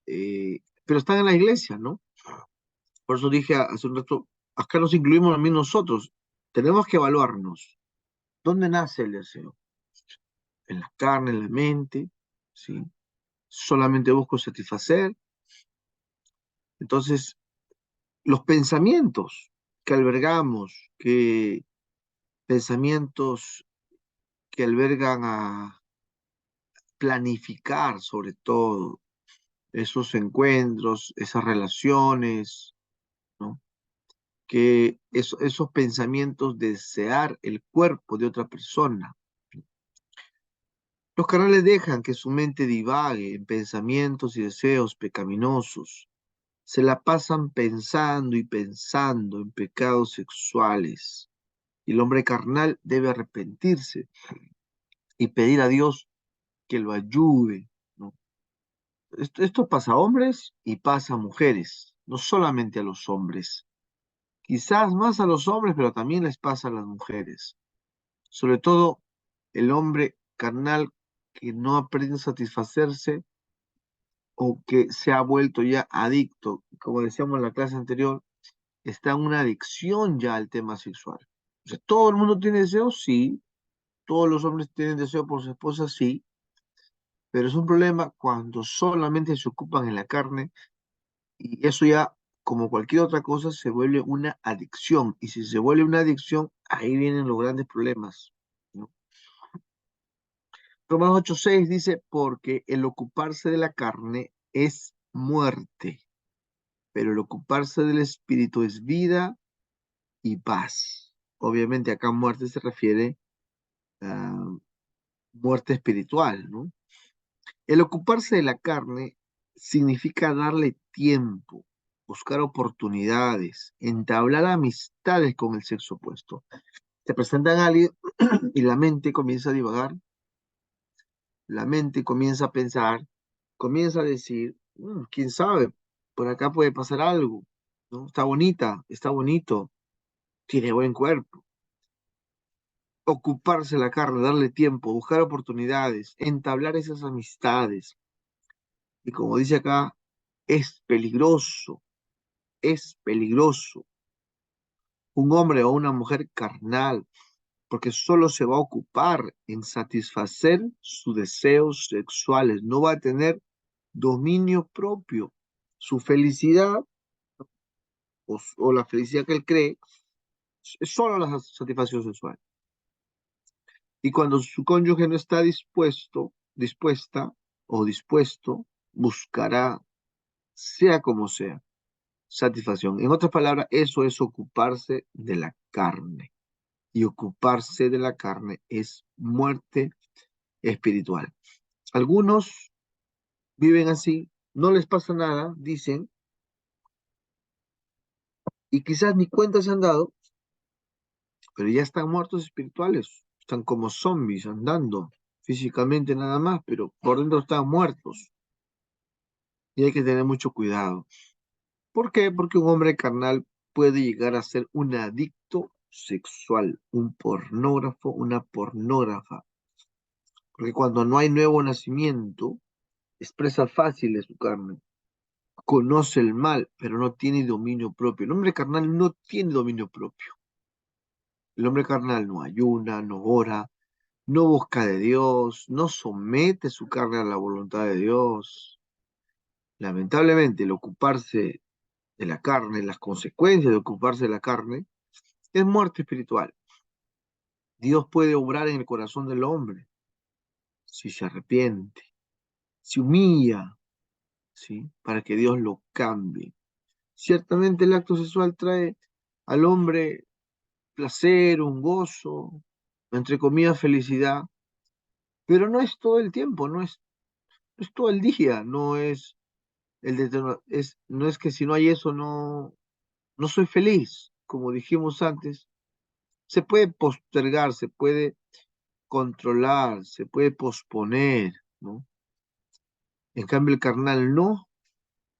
Pero están en la iglesia, ¿no? Por eso dije hace un rato, acá nos incluimos también nosotros. Tenemos que evaluarnos. ¿Dónde nace el deseo? ¿En la carne, en la mente? ¿Sí? ¿Solamente busco satisfacer? Entonces, los pensamientos que albergamos, pensamientos que albergan a planificar sobre todo esos encuentros, esas relaciones, ¿no? Que esos pensamientos de desear el cuerpo de otra persona. Los carnales dejan que su mente divague en pensamientos y deseos pecaminosos. Se la pasan pensando y pensando en pecados sexuales. Y el hombre carnal debe arrepentirse y pedir a Dios que lo ayude, ¿no? Esto pasa a hombres y pasa a mujeres, no solamente a los hombres. Quizás más a los hombres, pero también les pasa a las mujeres. Sobre todo el hombre carnal que no aprende a satisfacerse o que se ha vuelto ya adicto, como decíamos en la clase anterior, está en una adicción ya al tema sexual. O sea, ¿todo el mundo tiene deseos? Sí. ¿Todos los hombres tienen deseo por su esposa? Sí. Pero es un problema cuando solamente se ocupan en la carne y eso ya, como cualquier otra cosa, se vuelve una adicción. Y si se vuelve una adicción, ahí vienen los grandes problemas, ¿no? Romanos 8:6 dice, porque el ocuparse de la carne es muerte, pero el ocuparse del espíritu es vida y paz. Obviamente acá muerte se refiere a muerte espiritual, ¿no? El ocuparse de la carne significa darle tiempo, buscar oportunidades, entablar amistades con el sexo opuesto. Te presentan a alguien y la mente comienza a divagar, la mente comienza a pensar, comienza a decir, quién sabe, por acá puede pasar algo, ¿no? Está bonita, está bonito, tiene buen cuerpo. Ocuparse la carne, darle tiempo, buscar oportunidades, entablar esas amistades. Y como dice acá, es peligroso, es peligroso. Un hombre o una mujer carnal, porque solo se va a ocupar en satisfacer sus deseos sexuales, no va a tener dominio propio. Su felicidad o la felicidad que él cree es solo la satisfacción sexual. Y cuando su cónyuge no está dispuesta o dispuesto, buscará, sea como sea, satisfacción. En otras palabras, eso es ocuparse de la carne. Y ocuparse de la carne es muerte espiritual. Algunos viven así, no les pasa nada, dicen, y quizás ni cuenta se han dado, pero ya están muertos espirituales. Están como zombies andando físicamente nada más, pero por dentro están muertos. Y hay que tener mucho cuidado. ¿Por qué? Porque un hombre carnal puede llegar a ser un adicto sexual, un pornógrafo, una pornógrafa. Porque cuando no hay nuevo nacimiento, es presa fácil de su carne. Conoce el mal, pero no tiene dominio propio. El hombre carnal no tiene dominio propio. El hombre carnal no ayuna, no ora, no busca de Dios, no somete su carne a la voluntad de Dios. Lamentablemente, el ocuparse de la carne, las consecuencias de ocuparse de la carne, es muerte espiritual. Dios puede obrar en el corazón del hombre si se arrepiente, se humilla, ¿sí? Para que Dios lo cambie. Ciertamente el acto sexual trae al hombre placer, un gozo, entre comillas felicidad, pero no es todo el tiempo, no es todo el día, no es no es que si no hay eso no soy feliz, como dijimos antes. Se puede postergar, se puede controlar, se puede posponer, ¿no? En cambio el carnal no,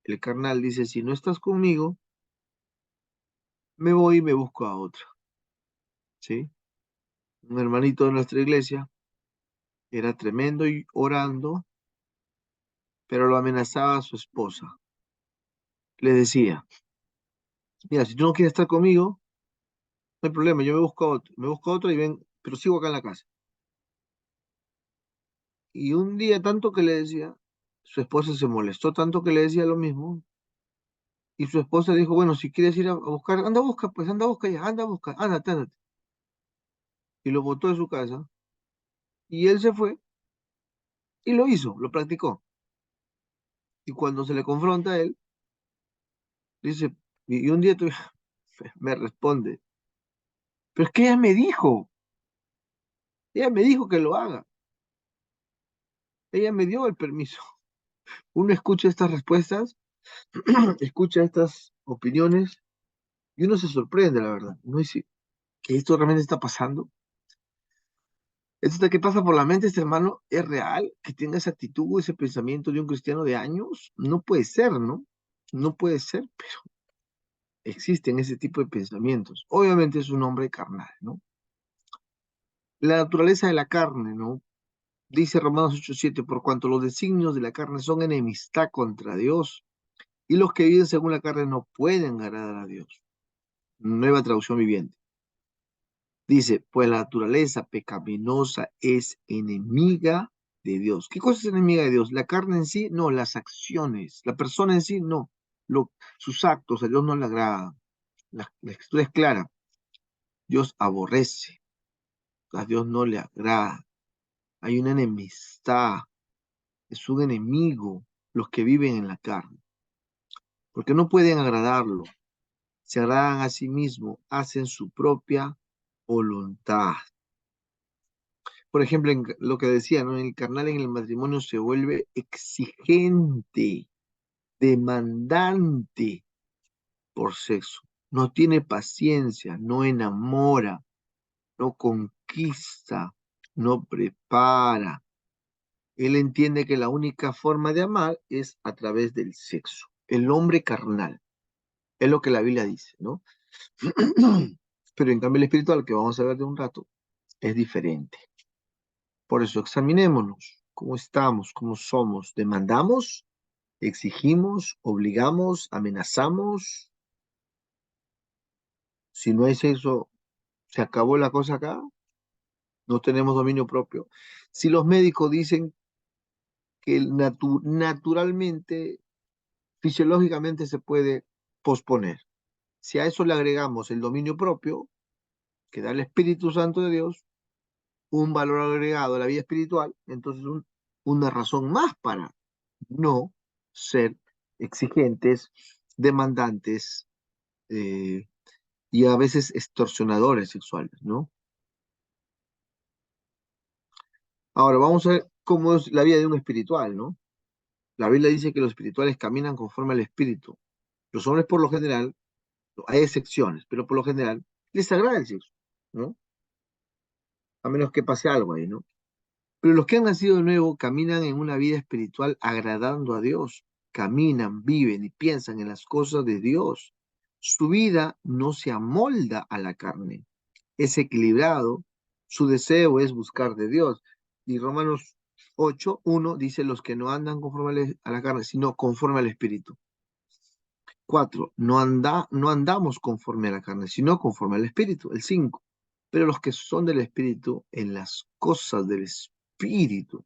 el carnal dice, si no estás conmigo, me voy y me busco a otro, ¿sí? Un hermanito de nuestra iglesia era tremendo y orando, pero lo amenazaba a su esposa. Le decía, mira, si tú no quieres estar conmigo, no hay problema, yo me busco a otro y ven, pero sigo acá en la casa. Y un día tanto que le decía, su esposa se molestó tanto que le decía lo mismo, y su esposa dijo, bueno, si quieres ir a buscar, anda a buscar, pues anda a buscar ya, anda a buscar, ándate, ándate. Y lo botó de su casa, y él se fue, y lo hizo, lo practicó. Y cuando se le confronta a él, dice, y un día me responde, pero es que ella me dijo que lo haga, ella me dio el permiso. Uno escucha estas respuestas, escucha estas opiniones, y uno se sorprende, la verdad. Uno dice, ¿que esto realmente está pasando? ¿Esto que pasa por la mente, este hermano, es real? ¿Que tenga esa actitud, ese pensamiento de un cristiano de años? No puede ser, ¿no? No puede ser, pero existen ese tipo de pensamientos. Obviamente es un hombre carnal, ¿no? La naturaleza de la carne, ¿no? Dice Romanos 8:7, por cuanto los designios de la carne son enemistad contra Dios, y los que viven según la carne no pueden agradar a Dios. Nueva traducción viviente. Dice, pues la naturaleza pecaminosa es enemiga de Dios. ¿Qué cosa es enemiga de Dios? La carne en sí, no, las acciones. La persona en sí, no. Sus actos a Dios no le agrada. La escritura es clara. Dios aborrece, a Dios no le agrada. Hay una enemistad, es un enemigo los que viven en la carne, porque no pueden agradarlo. Se agradan a sí mismos, hacen su propia voluntad. Por ejemplo, en lo que decía, ¿no? El carnal en el matrimonio se vuelve exigente, demandante por sexo. No tiene paciencia, no enamora, no conquista, no prepara. Él entiende que la única forma de amar es a través del sexo. El hombre carnal, es lo que la Biblia dice, ¿no? Pero en cambio el espiritual, que vamos a ver de un rato, es diferente. Por eso examinémonos, cómo estamos, cómo somos. ¿Demandamos? ¿Exigimos? ¿Obligamos? ¿Amenazamos? Si no hay sexo, ¿se acabó la cosa acá? ¿No tenemos dominio propio? Si los médicos dicen que naturalmente, fisiológicamente se puede posponer. Si a eso le agregamos el dominio propio, que da el Espíritu Santo de Dios, un valor agregado a la vida espiritual, entonces una razón más para no ser exigentes, demandantes eh, y a veces extorsionadores sexuales, ¿no? Ahora vamos a ver cómo es la vida de un espiritual, ¿no? La Biblia dice que los espirituales caminan conforme al espíritu. Los hombres por lo general, hay excepciones, pero por lo general les agrada el sexo, ¿no? A menos que pase algo ahí, ¿no? Pero los que han nacido de nuevo caminan en una vida espiritual agradando a Dios. Caminan, viven y piensan en las cosas de Dios. Su vida no se amolda a la carne. Es equilibrado. Su deseo es buscar de Dios. Y Romanos 8:1 dice los que no andan conforme a la carne, sino conforme al Espíritu. 4, no andamos conforme a la carne, sino conforme al Espíritu. El 5, pero los que son del Espíritu, en las cosas del Espíritu,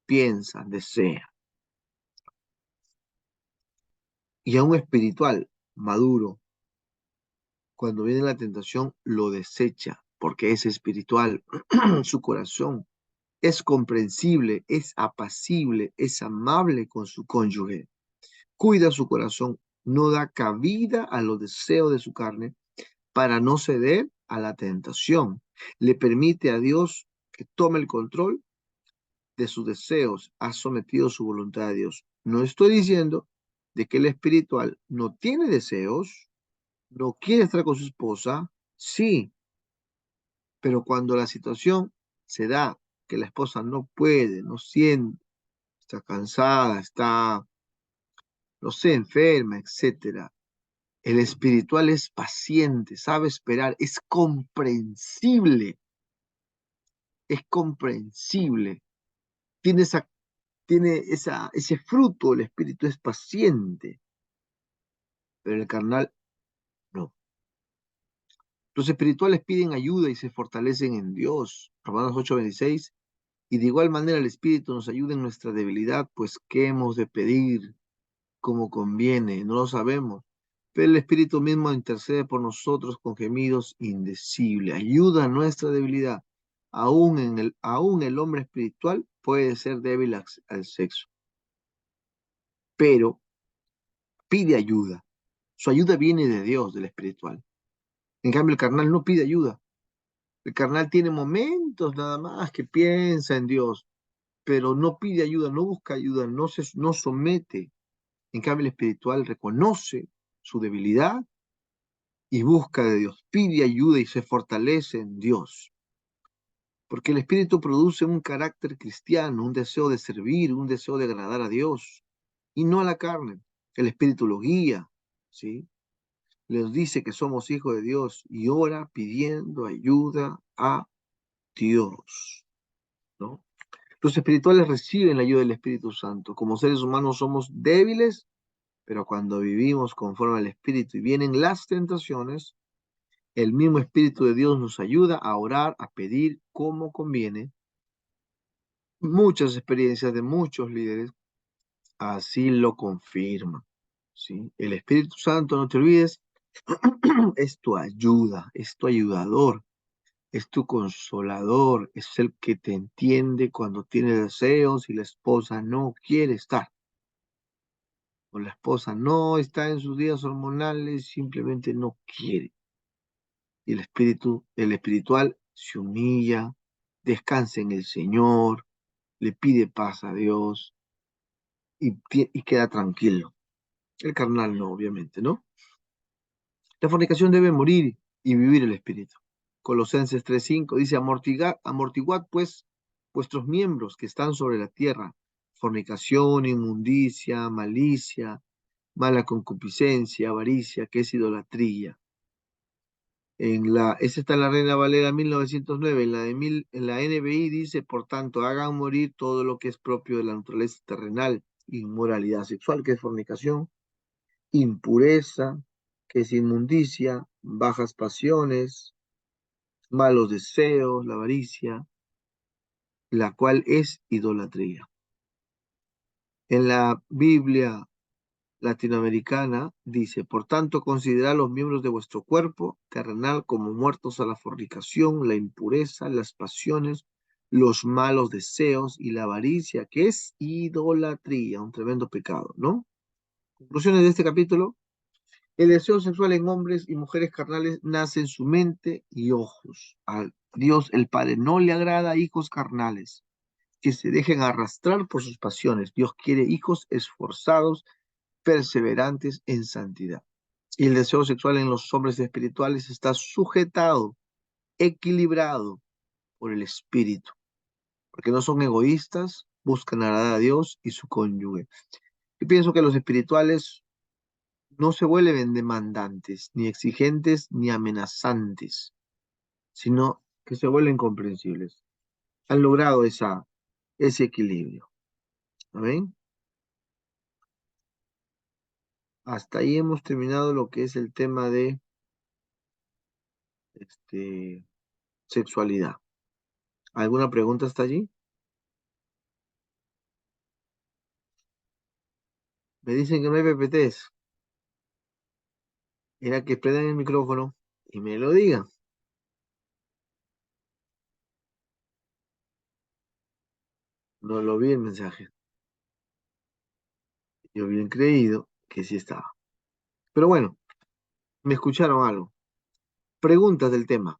piensan, desean. Y a un espiritual maduro, cuando viene la tentación, lo desecha, porque es espiritual. Su corazón es comprensible, es apacible, es amable con su cónyuge, cuida su corazón, no da cabida a los deseos de su carne para no ceder a la tentación. Le permite a Dios que tome el control de sus deseos, ha sometido su voluntad a Dios. No estoy diciendo de que el espiritual no tiene deseos, no quiere estar con su esposa, sí, pero cuando la situación se da, que la esposa no puede, no siente, está cansada, está, no sé, enferma, etcétera. El espiritual es paciente, sabe esperar, es comprensible, tiene ese fruto, el espíritu es paciente, pero el carnal no. Los espirituales piden ayuda y se fortalecen en Dios. Romanos 8:26. Y de igual manera el espíritu nos ayuda en nuestra debilidad, pues ¿qué hemos de pedir como conviene? No lo sabemos. Pero el espíritu mismo intercede por nosotros con gemidos indecibles. Ayuda a nuestra debilidad. Aún el hombre espiritual puede ser débil al sexo, pero pide ayuda. Su ayuda viene de Dios, del espiritual. En cambio, el carnal no pide ayuda. El carnal tiene momentos nada más que piensa en Dios, pero no pide ayuda, no busca ayuda, no somete. En cambio, el espiritual reconoce su debilidad y busca de Dios, pide ayuda y se fortalece en Dios. Porque el espíritu produce un carácter cristiano, un deseo de servir, un deseo de agradar a Dios y no a la carne. El espíritu lo guía, ¿sí? Les dice que somos hijos de Dios y ora pidiendo ayuda a Dios, ¿no? Los espirituales reciben la ayuda del Espíritu Santo. Como seres humanos somos débiles, pero cuando vivimos conforme al Espíritu y vienen las tentaciones, el mismo Espíritu de Dios nos ayuda a orar, a pedir como conviene. Muchas experiencias de muchos líderes así lo confirman, ¿sí? El Espíritu Santo, no te olvides, es tu ayuda, es tu ayudador, es tu consolador, es el que te entiende cuando tiene deseos y la esposa no quiere estar. O la esposa no está en sus días hormonales, simplemente no quiere. Y el espiritual se humilla, descansa en el Señor, le pide paz a Dios y queda tranquilo. El carnal no, obviamente, ¿no? La fornicación debe morir y vivir el espíritu. Colosenses 3:5 dice, amortiguad pues vuestros miembros que están sobre la tierra, fornicación, inmundicia, malicia, mala concupiscencia, avaricia, que es idolatría. Esta está en la Reina Valera 1909, en la NBI dice, por tanto, hagan morir todo lo que es propio de la naturaleza terrenal, inmoralidad sexual, que es fornicación, impureza, que es inmundicia, bajas pasiones, malos deseos, la avaricia, la cual es idolatría. En la Biblia latinoamericana dice, por tanto, considerad los miembros de vuestro cuerpo terrenal como muertos a la fornicación, la impureza, las pasiones, los malos deseos y la avaricia, que es idolatría, un tremendo pecado, ¿no? Conclusiones de este capítulo. El deseo sexual en hombres y mujeres carnales nace en su mente y ojos. A Dios el Padre no le agrada hijos carnales que se dejen arrastrar por sus pasiones. Dios quiere hijos esforzados, perseverantes en santidad. Y el deseo sexual en los hombres espirituales está sujetado, equilibrado por el espíritu, porque no son egoístas, buscan agradar a Dios y su cónyuge. Yo pienso que los espirituales no se vuelven demandantes, ni exigentes, ni amenazantes, sino que se vuelven comprensibles. Han logrado ese equilibrio. ¿Amén? Hasta ahí hemos terminado lo que es el tema de sexualidad. ¿Alguna pregunta hasta allí? Me dicen que no hay PPTs. Era que prendan el micrófono y me lo digan. No lo vi el mensaje. Yo bien creído que sí estaba. Pero bueno, me escucharon algo. Preguntas del tema.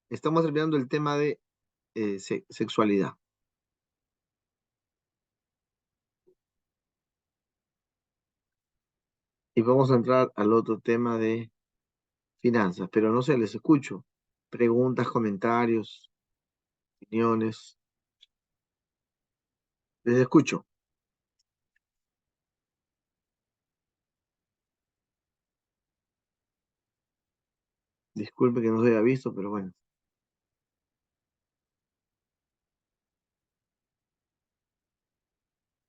Estamos terminando el tema de sexualidad. Y vamos a entrar al otro tema de finanzas. Pero no sé, les escucho. Preguntas, comentarios, opiniones. Les escucho. Disculpe que no se haya visto, pero bueno.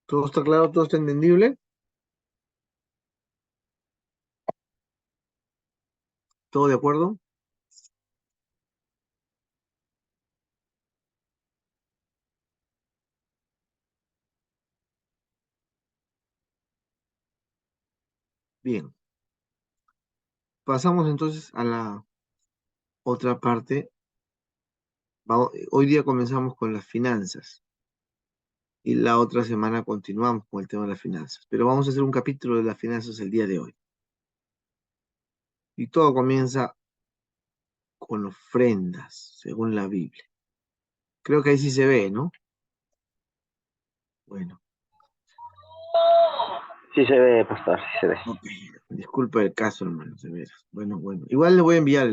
¿Todo está claro? ¿Todo está entendible? ¿Todo de acuerdo? Bien. Pasamos entonces a la otra parte. Hoy día comenzamos con las finanzas y la otra semana continuamos con el tema de las finanzas. Pero vamos a hacer un capítulo de las finanzas el día de hoy. Y todo comienza con ofrendas, según la Biblia. Creo que ahí sí se ve, ¿no? Bueno, Sí se ve, pastor, sí se ve. ok. Disculpa el caso, hermano, de veras. Bueno, bueno. Igual le voy a enviar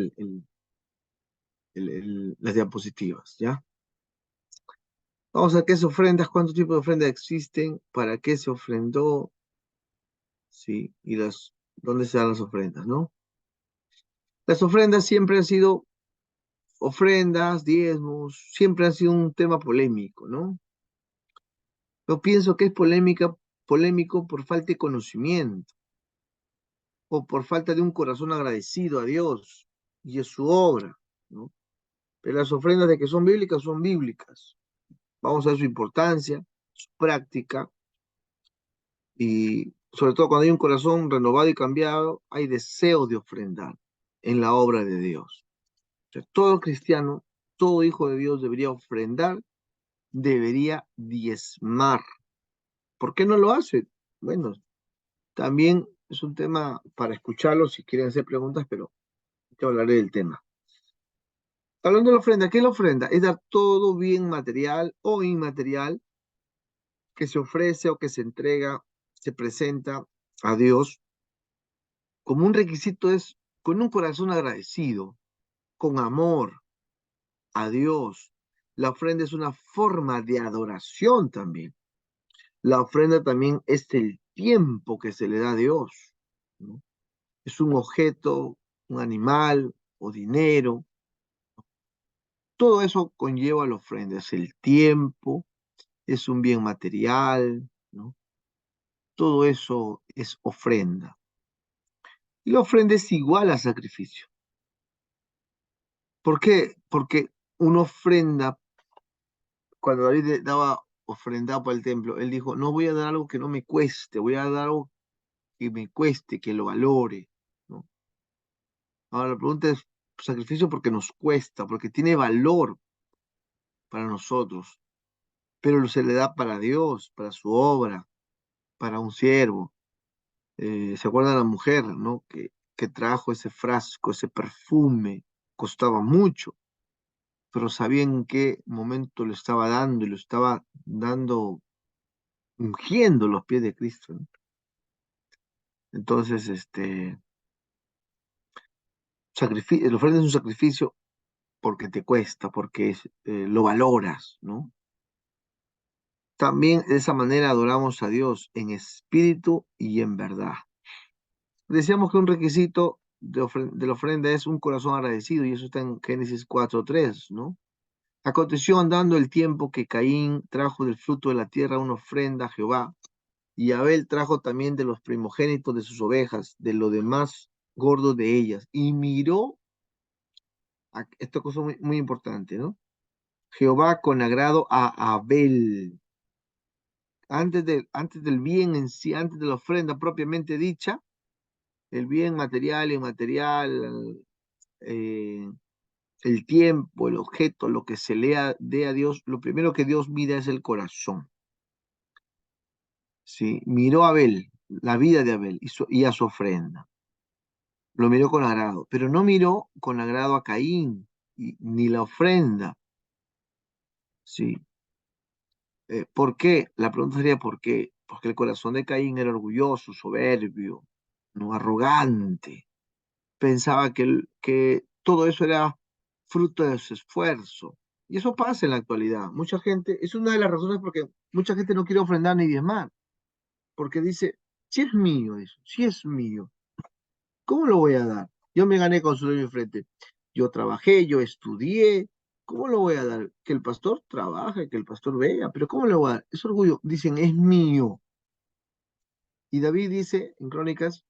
las diapositivas, ¿ya? Vamos a ver qué es ofrendas, cuántos tipos de ofrendas existen, para qué se ofrendó, sí, y dónde se dan las ofrendas, ¿no? Las ofrendas siempre han sido ofrendas, diezmos, siempre han sido un tema polémico, ¿no? Yo pienso que es polémico por falta de conocimiento o por falta de un corazón agradecido a Dios y a su obra, ¿no? Pero las ofrendas de que son bíblicas son bíblicas. Vamos a ver su importancia, su práctica y sobre todo cuando hay un corazón renovado y cambiado, hay deseo de ofrendar en la obra de Dios. O sea, todo cristiano, todo hijo de Dios debería ofrendar, debería diezmar. ¿Por qué no lo hace? Bueno, también es un tema para escucharlo si quieren hacer preguntas, pero te hablaré del tema. Hablando de la ofrenda, ¿qué es la ofrenda? Es dar todo bien material o inmaterial que se ofrece o que se entrega, se presenta a Dios como un requisito es con un corazón agradecido, con amor a Dios. La ofrenda es una forma de adoración también. La ofrenda también es el tiempo que se le da a Dios, ¿no? Es un objeto, un animal o dinero. Todo eso conlleva la ofrenda. Es el tiempo, es un bien material, ¿no? Todo eso es ofrenda. Y la ofrenda es igual a sacrificio. ¿Por qué? Porque una ofrenda, cuando David daba ofrenda para el templo, él dijo, no voy a dar algo que no me cueste, voy a dar algo que me cueste, que lo valore, ¿no? Ahora la pregunta es, sacrificio porque nos cuesta, porque tiene valor para nosotros, pero se le da para Dios, para su obra, para un siervo. ¿Se acuerdan de la mujer, ¿no? Que trajo ese frasco, ese perfume, costaba mucho, pero sabía en qué momento lo estaba dando y lo estaba dando, ungiendo los pies de Cristo, ¿no? Entonces, el ofrenda es un sacrificio porque te cuesta, porque lo valoras, ¿no? También de esa manera adoramos a Dios en espíritu y en verdad. Decíamos que un requisito de la ofrenda es un corazón agradecido, y eso está en Génesis 4:3, ¿no? Aconteció andando el tiempo que Caín trajo del fruto de la tierra una ofrenda a Jehová, y Abel trajo también de los primogénitos de sus ovejas, de lo demás gordo de ellas, y miró, esta cosa muy, muy importante, ¿no? Jehová con agrado a Abel, antes del bien en sí, antes de la ofrenda propiamente dicha, el bien material, inmaterial, el tiempo, el objeto, lo que se le dé a Dios, lo primero que Dios mira es el corazón. ¿Sí? Miró a Abel, la vida de Abel y a su ofrenda. Lo miró con agrado, pero no miró con agrado a Caín, ni la ofrenda. ¿Sí? ¿Por qué? La pregunta sería ¿por qué? Porque el corazón de Caín era orgulloso, soberbio, no arrogante. Pensaba que todo eso era fruto de su esfuerzo. Y eso pasa en la actualidad. Mucha gente, es una de las razones por que mucha gente no quiere ofrendar ni diezmar, porque dice, si es mío eso, si es mío, ¿cómo lo voy a dar? Yo me gané con sudor en mi frente. Yo trabajé, yo estudié. ¿Cómo lo voy a dar? Que el pastor trabaje, que el pastor vea, pero ¿cómo le voy a dar? Es orgullo. Dicen, es mío. Y David dice en Crónicas,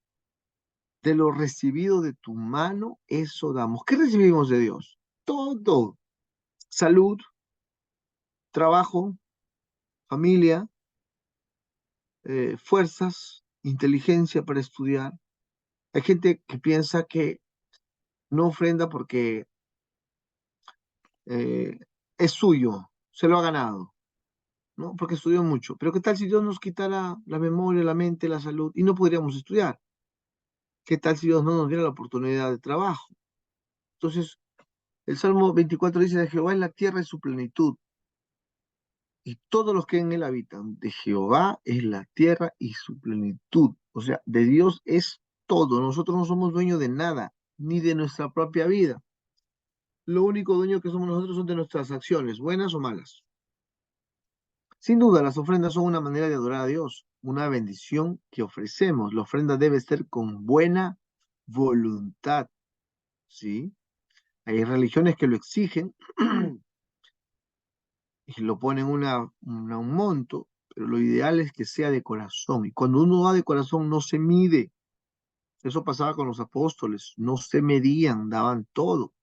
de lo recibido de tu mano, eso damos. ¿Qué recibimos de Dios? Todo. Salud, trabajo, familia, fuerzas, inteligencia para estudiar. Hay gente que piensa que no ofrenda porque eh, es suyo, se lo ha ganado, ¿no? Porque estudió mucho. Pero ¿qué tal si Dios nos quitara la memoria, la mente, la salud y no podríamos estudiar? ¿Qué tal si Dios no nos diera la oportunidad de trabajo? Entonces, el Salmo 24 dice, de Jehová en la tierra es su plenitud y todos los que en él habitan. De Jehová es la tierra y su plenitud. O sea, de Dios es todo. Nosotros no somos dueños de nada, ni de nuestra propia vida. Lo único dueño que somos nosotros son de nuestras acciones, buenas o malas. Sin duda, las ofrendas son una manera de adorar a Dios, una bendición que ofrecemos. La ofrenda debe ser con buena voluntad, ¿sí? Hay religiones que lo exigen y lo ponen un monto, pero lo ideal es que sea de corazón. Y cuando uno va de corazón no se mide. Eso pasaba con los apóstoles, no se medían, daban todo.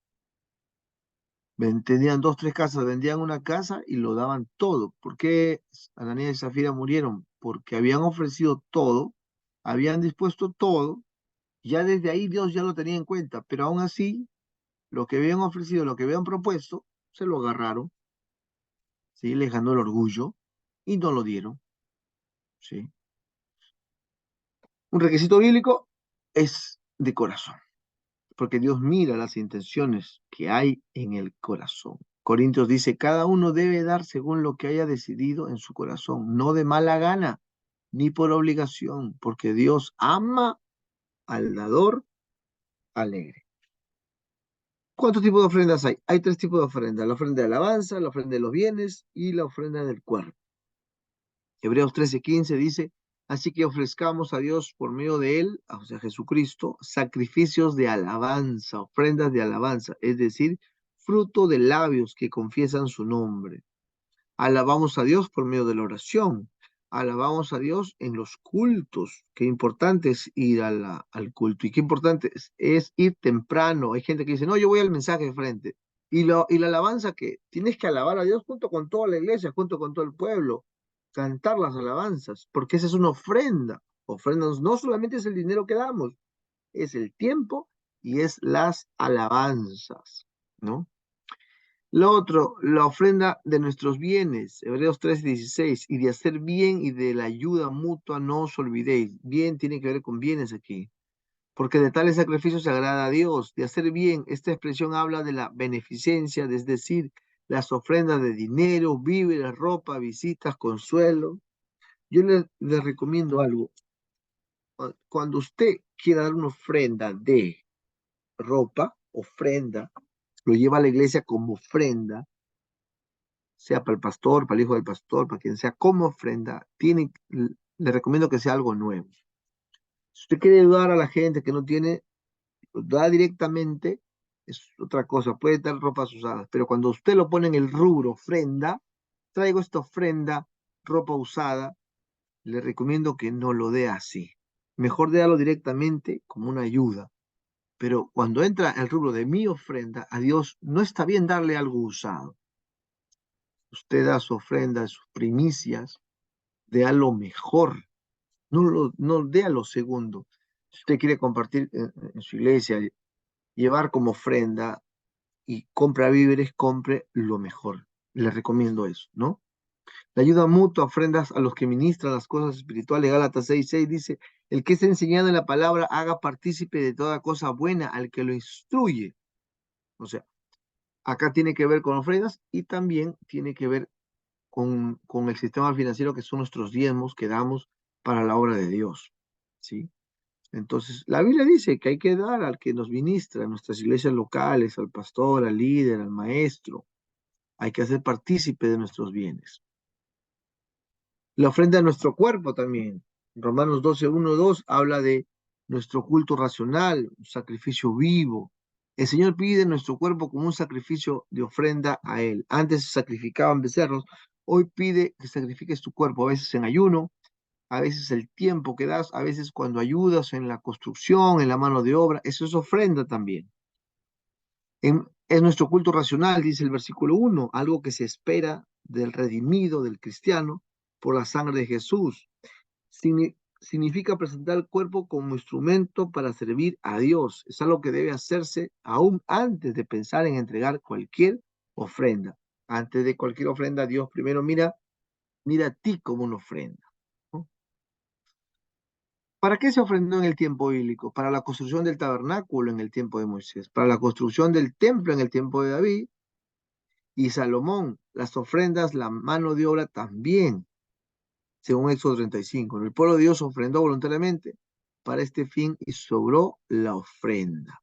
Tenían dos, tres casas, vendían una casa y lo daban todo. ¿Por qué Ananías y Zafira murieron? Porque habían ofrecido todo, habían dispuesto todo, ya desde ahí Dios ya lo tenía en cuenta, pero aún así, lo que habían ofrecido, lo que habían propuesto, se lo agarraron, ¿sí? Les ganó el orgullo y no lo dieron, ¿sí? Un requisito bíblico es de corazón, porque Dios mira las intenciones que hay en el corazón. Corintios dice, cada uno debe dar según lo que haya decidido en su corazón, no de mala gana, ni por obligación, porque Dios ama al dador alegre. ¿Cuántos tipos de ofrendas hay? Hay tres tipos de ofrendas, la ofrenda de alabanza, la ofrenda de los bienes y la ofrenda del cuerpo. Hebreos 13:15 dice, así que ofrezcamos a Dios por medio de él, o sea, Jesucristo, sacrificios de alabanza, ofrendas de alabanza, es decir, fruto de labios que confiesan su nombre. Alabamos a Dios por medio de la oración. Alabamos a Dios en los cultos. Qué importante es ir al culto. Y qué importante es ir temprano. Hay gente que dice, no, yo voy al mensaje de frente. Y la alabanza que tienes que alabar a Dios junto con toda la iglesia, junto con todo el pueblo. Cantar las alabanzas, porque esa es una ofrenda. Ofrendas no solamente es el dinero que damos, es el tiempo y es las alabanzas, ¿no? Lo otro, la ofrenda de nuestros bienes, Hebreos 3:16, y de hacer bien y de la ayuda mutua no os olvidéis. Bien tiene que ver con bienes aquí, porque de tales sacrificios se agrada a Dios. De hacer bien, esta expresión habla de la beneficencia, es decir, las ofrendas de dinero, víveres, ropa, visitas, consuelo. Yo les recomiendo algo. Cuando usted quiera dar una ofrenda de ropa, ofrenda, lo lleva a la iglesia como ofrenda sea para el pastor, para el hijo del pastor, para quien sea, como ofrenda, le recomiendo que sea algo nuevo. Si usted quiere ayudar a la gente que no tiene, pues, da directamente, es otra cosa, puede dar ropas usadas, pero cuando usted lo pone en el rubro ofrenda, traigo esta ofrenda, ropa usada, le recomiendo que no lo dé así. Mejor déalo directamente como una ayuda. Pero cuando entra el rubro de mi ofrenda, a Dios no está bien darle algo usado. Usted da su ofrenda, sus primicias, dé a lo mejor, no dé a lo segundo. Si usted quiere compartir en su iglesia, llevar como ofrenda, y compra víveres, compre lo mejor. Les recomiendo eso, ¿no? La ayuda mutua, ofrendas a los que ministran las cosas espirituales. Gálatas 6:6 dice, el que es enseñado en la palabra haga partícipe de toda cosa buena al que lo instruye. O sea, acá tiene que ver con ofrendas y también tiene que ver con el sistema financiero que son nuestros diezmos que damos para la obra de Dios, ¿sí? Entonces, la Biblia dice que hay que dar al que nos ministra, a nuestras iglesias locales, al pastor, al líder, al maestro. Hay que hacer partícipe de nuestros bienes. La ofrenda a nuestro cuerpo también. Romanos 12:1-2 habla de nuestro culto racional, un sacrificio vivo. El Señor pide nuestro cuerpo como un sacrificio de ofrenda a Él. Antes se sacrificaban becerros, hoy pide que sacrifiques tu cuerpo, a veces en ayuno, a veces el tiempo que das, a veces cuando ayudas en la construcción, en la mano de obra. Eso es ofrenda también. Es nuestro culto racional, dice el versículo 1, algo que se espera del redimido, del cristiano, por la sangre de Jesús. Significa presentar el cuerpo como instrumento para servir a Dios. Es algo que debe hacerse aún antes de pensar en entregar cualquier ofrenda. Antes de cualquier ofrenda, Dios primero mira a ti como una ofrenda, ¿no? ¿Para qué se ofrendó en el tiempo bíblico? Para la construcción del tabernáculo en el tiempo de Moisés, para la construcción del templo en el tiempo de David y Salomón, las ofrendas, la mano de obra también, según Éxodo 35. El pueblo de Dios ofrendó voluntariamente para este fin y sobró la ofrenda.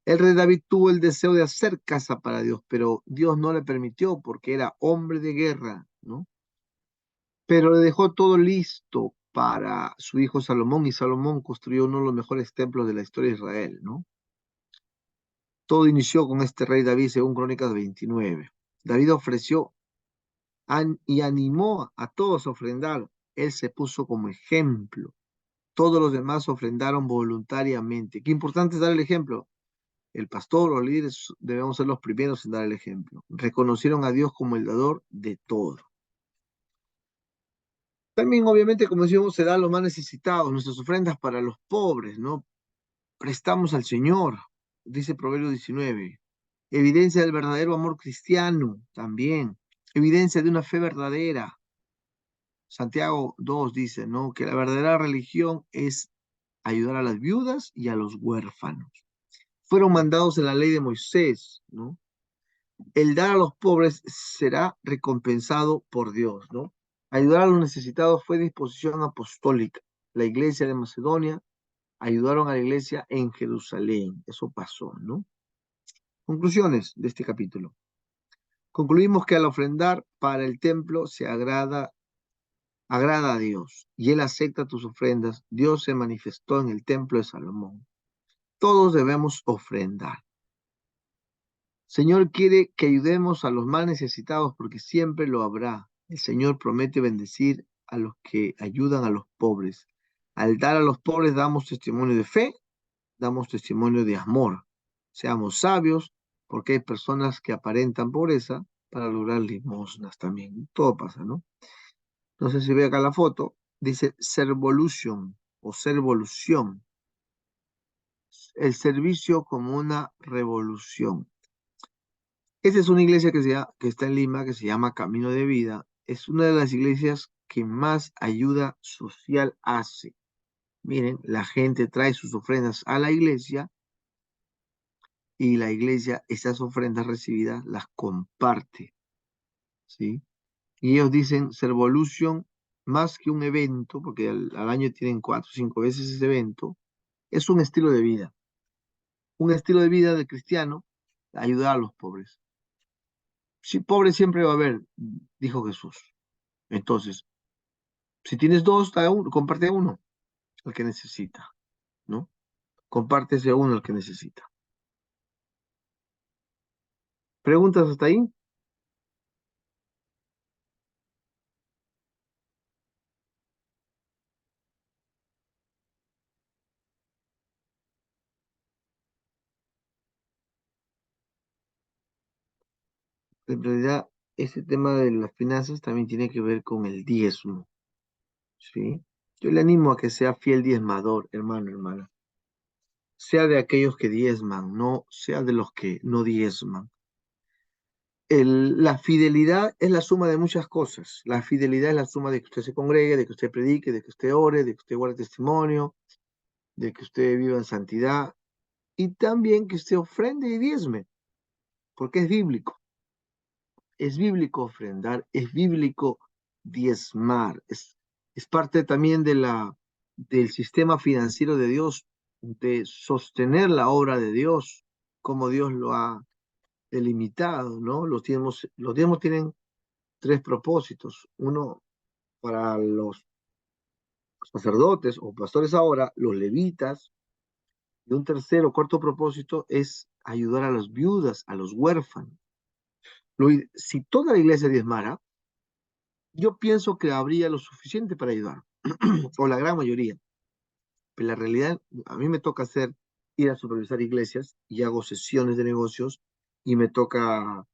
El rey David tuvo el deseo de hacer casa para Dios, pero Dios no le permitió porque era hombre de guerra, ¿no? Pero le dejó todo listo para su hijo Salomón y Salomón construyó uno de los mejores templos de la historia de Israel, ¿no? Todo inició con este rey David, según Crónicas 29. David ofreció y animó a todos a ofrendar. Él se puso como ejemplo. Todos los demás ofrendaron voluntariamente. Qué importante es dar el ejemplo. El pastor, los líderes debemos ser los primeros en dar el ejemplo. Reconocieron a Dios como el dador de todo. También, obviamente, como decimos, se da a los más necesitados, nuestras ofrendas para los pobres, ¿no? Prestamos al Señor, dice Proverbio 19. Evidencia del verdadero amor cristiano, también. Evidencia de una fe verdadera. Santiago 2 dice, ¿no? Que la verdadera religión es ayudar a las viudas y a los huérfanos. Fueron mandados en la ley de Moisés, ¿no? El dar a los pobres será recompensado por Dios, ¿no? Ayudar a los necesitados fue disposición apostólica. La iglesia de Macedonia ayudaron a la iglesia en Jerusalén. Eso pasó, ¿no? Conclusiones de este capítulo. Concluimos que al ofrendar para el templo se agrada a Dios y Él acepta tus ofrendas. Dios se manifestó en el templo de Salomón. Todos debemos ofrendar. Señor quiere que ayudemos a los más necesitados porque siempre lo habrá. El Señor promete bendecir a los que ayudan a los pobres. Al dar a los pobres damos testimonio de fe, damos testimonio de amor. Seamos sabios porque hay personas que aparentan pobreza para lograr limosnas también. Todo pasa, ¿no? No sé si ve acá la foto. Dice Servolution o Servolución. El servicio como una revolución. Esta es una iglesia que está en Lima, que se llama Camino de Vida. Es una de las iglesias que más ayuda social hace. Miren, la gente trae sus ofrendas a la iglesia y la iglesia, esas ofrendas recibidas, las comparte, ¿sí? Y ellos dicen Servolution, más que un evento, porque al año tienen 4 o 5 veces ese evento, es un estilo de vida. Un estilo de vida de cristiano, ayudar a los pobres. Sí, pobre siempre va a haber, dijo Jesús. Entonces, si tienes dos, da uno, comparte uno al que necesita, ¿no? Compártese uno al que necesita. ¿Preguntas hasta ahí? En realidad, ese tema de las finanzas también tiene que ver con el diezmo, ¿sí? Yo le animo a que sea fiel diezmador, hermano, hermana. sea de aquellos que diezman, no sea de los que no diezman. La fidelidad es la suma de muchas cosas. La fidelidad es la suma de que usted se congregue, de que usted predique, de que usted ore, de que usted guarde testimonio, de que usted viva en santidad y también que usted ofrende y diezme, porque es bíblico. Es bíblico ofrendar, es bíblico diezmar, es parte también del sistema financiero de Dios, de sostener la obra de Dios, como Dios lo ha delimitado, ¿no? Los diezmos tienen tres propósitos. Uno para los sacerdotes o pastores ahora, los levitas, y un tercer o cuarto propósito es ayudar a las viudas, a los huérfanos. Si toda la iglesia diezmara, yo pienso que habría lo suficiente para ayudar, o la gran mayoría. Pero la realidad, a mí me toca ir a supervisar iglesias y hago sesiones de negocios y me toca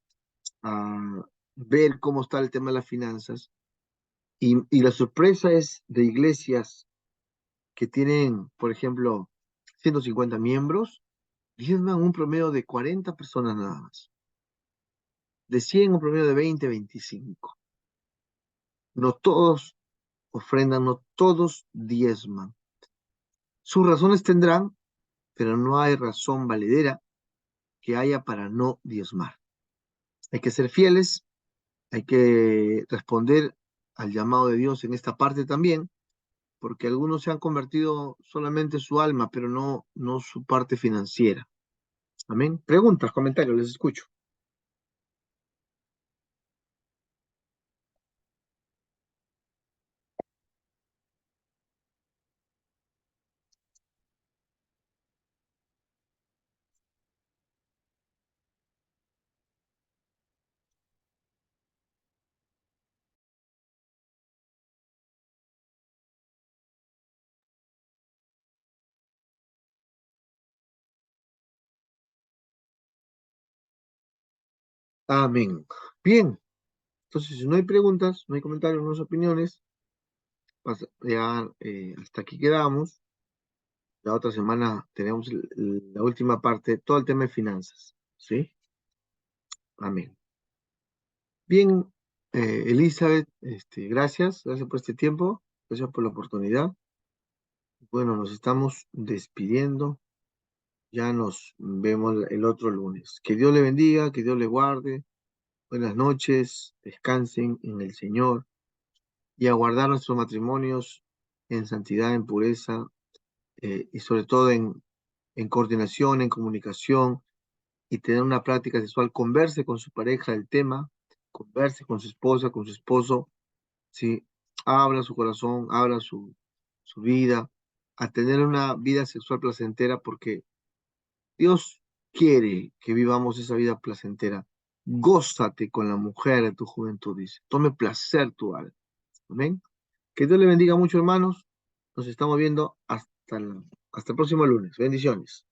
ver cómo está el tema de las finanzas. Y la sorpresa es de iglesias que tienen, por ejemplo, 150 miembros, diezman un promedio de 40 personas nada más. De 100 un promedio de 20, 25. No todos ofrendan, no todos diezman. Sus razones tendrán, pero no hay razón valedera que haya para no diezmar. Hay que ser fieles, hay que responder al llamado de Dios en esta parte también, porque algunos se han convertido solamente su alma, pero no su parte financiera. Amén. Preguntas, comentarios, les escucho. Amén. Bien, entonces si no hay preguntas, no hay comentarios, no hay opiniones, ya hasta aquí quedamos. La otra semana tenemos la última parte, todo el tema de finanzas. ¿Sí? Amén. Bien, Elizabeth, gracias por este tiempo, gracias por la oportunidad. Bueno, nos estamos despidiendo, ya nos vemos el otro lunes. Que Dios le bendiga, que Dios le guarde, buenas noches, descansen en el Señor y a guardar nuestros matrimonios en santidad, en pureza y sobre todo en coordinación, en comunicación y tener una práctica sexual. Converse con su pareja del tema, converse con su esposa, con su esposo. ¿Sí? Abra su corazón, abra su vida, a tener una vida sexual placentera, porque Dios quiere que vivamos esa vida placentera. Gózate con la mujer de tu juventud, dice. Tome placer tu alma. Amén. Que Dios le bendiga mucho, hermanos. Nos estamos viendo hasta el próximo lunes. Bendiciones.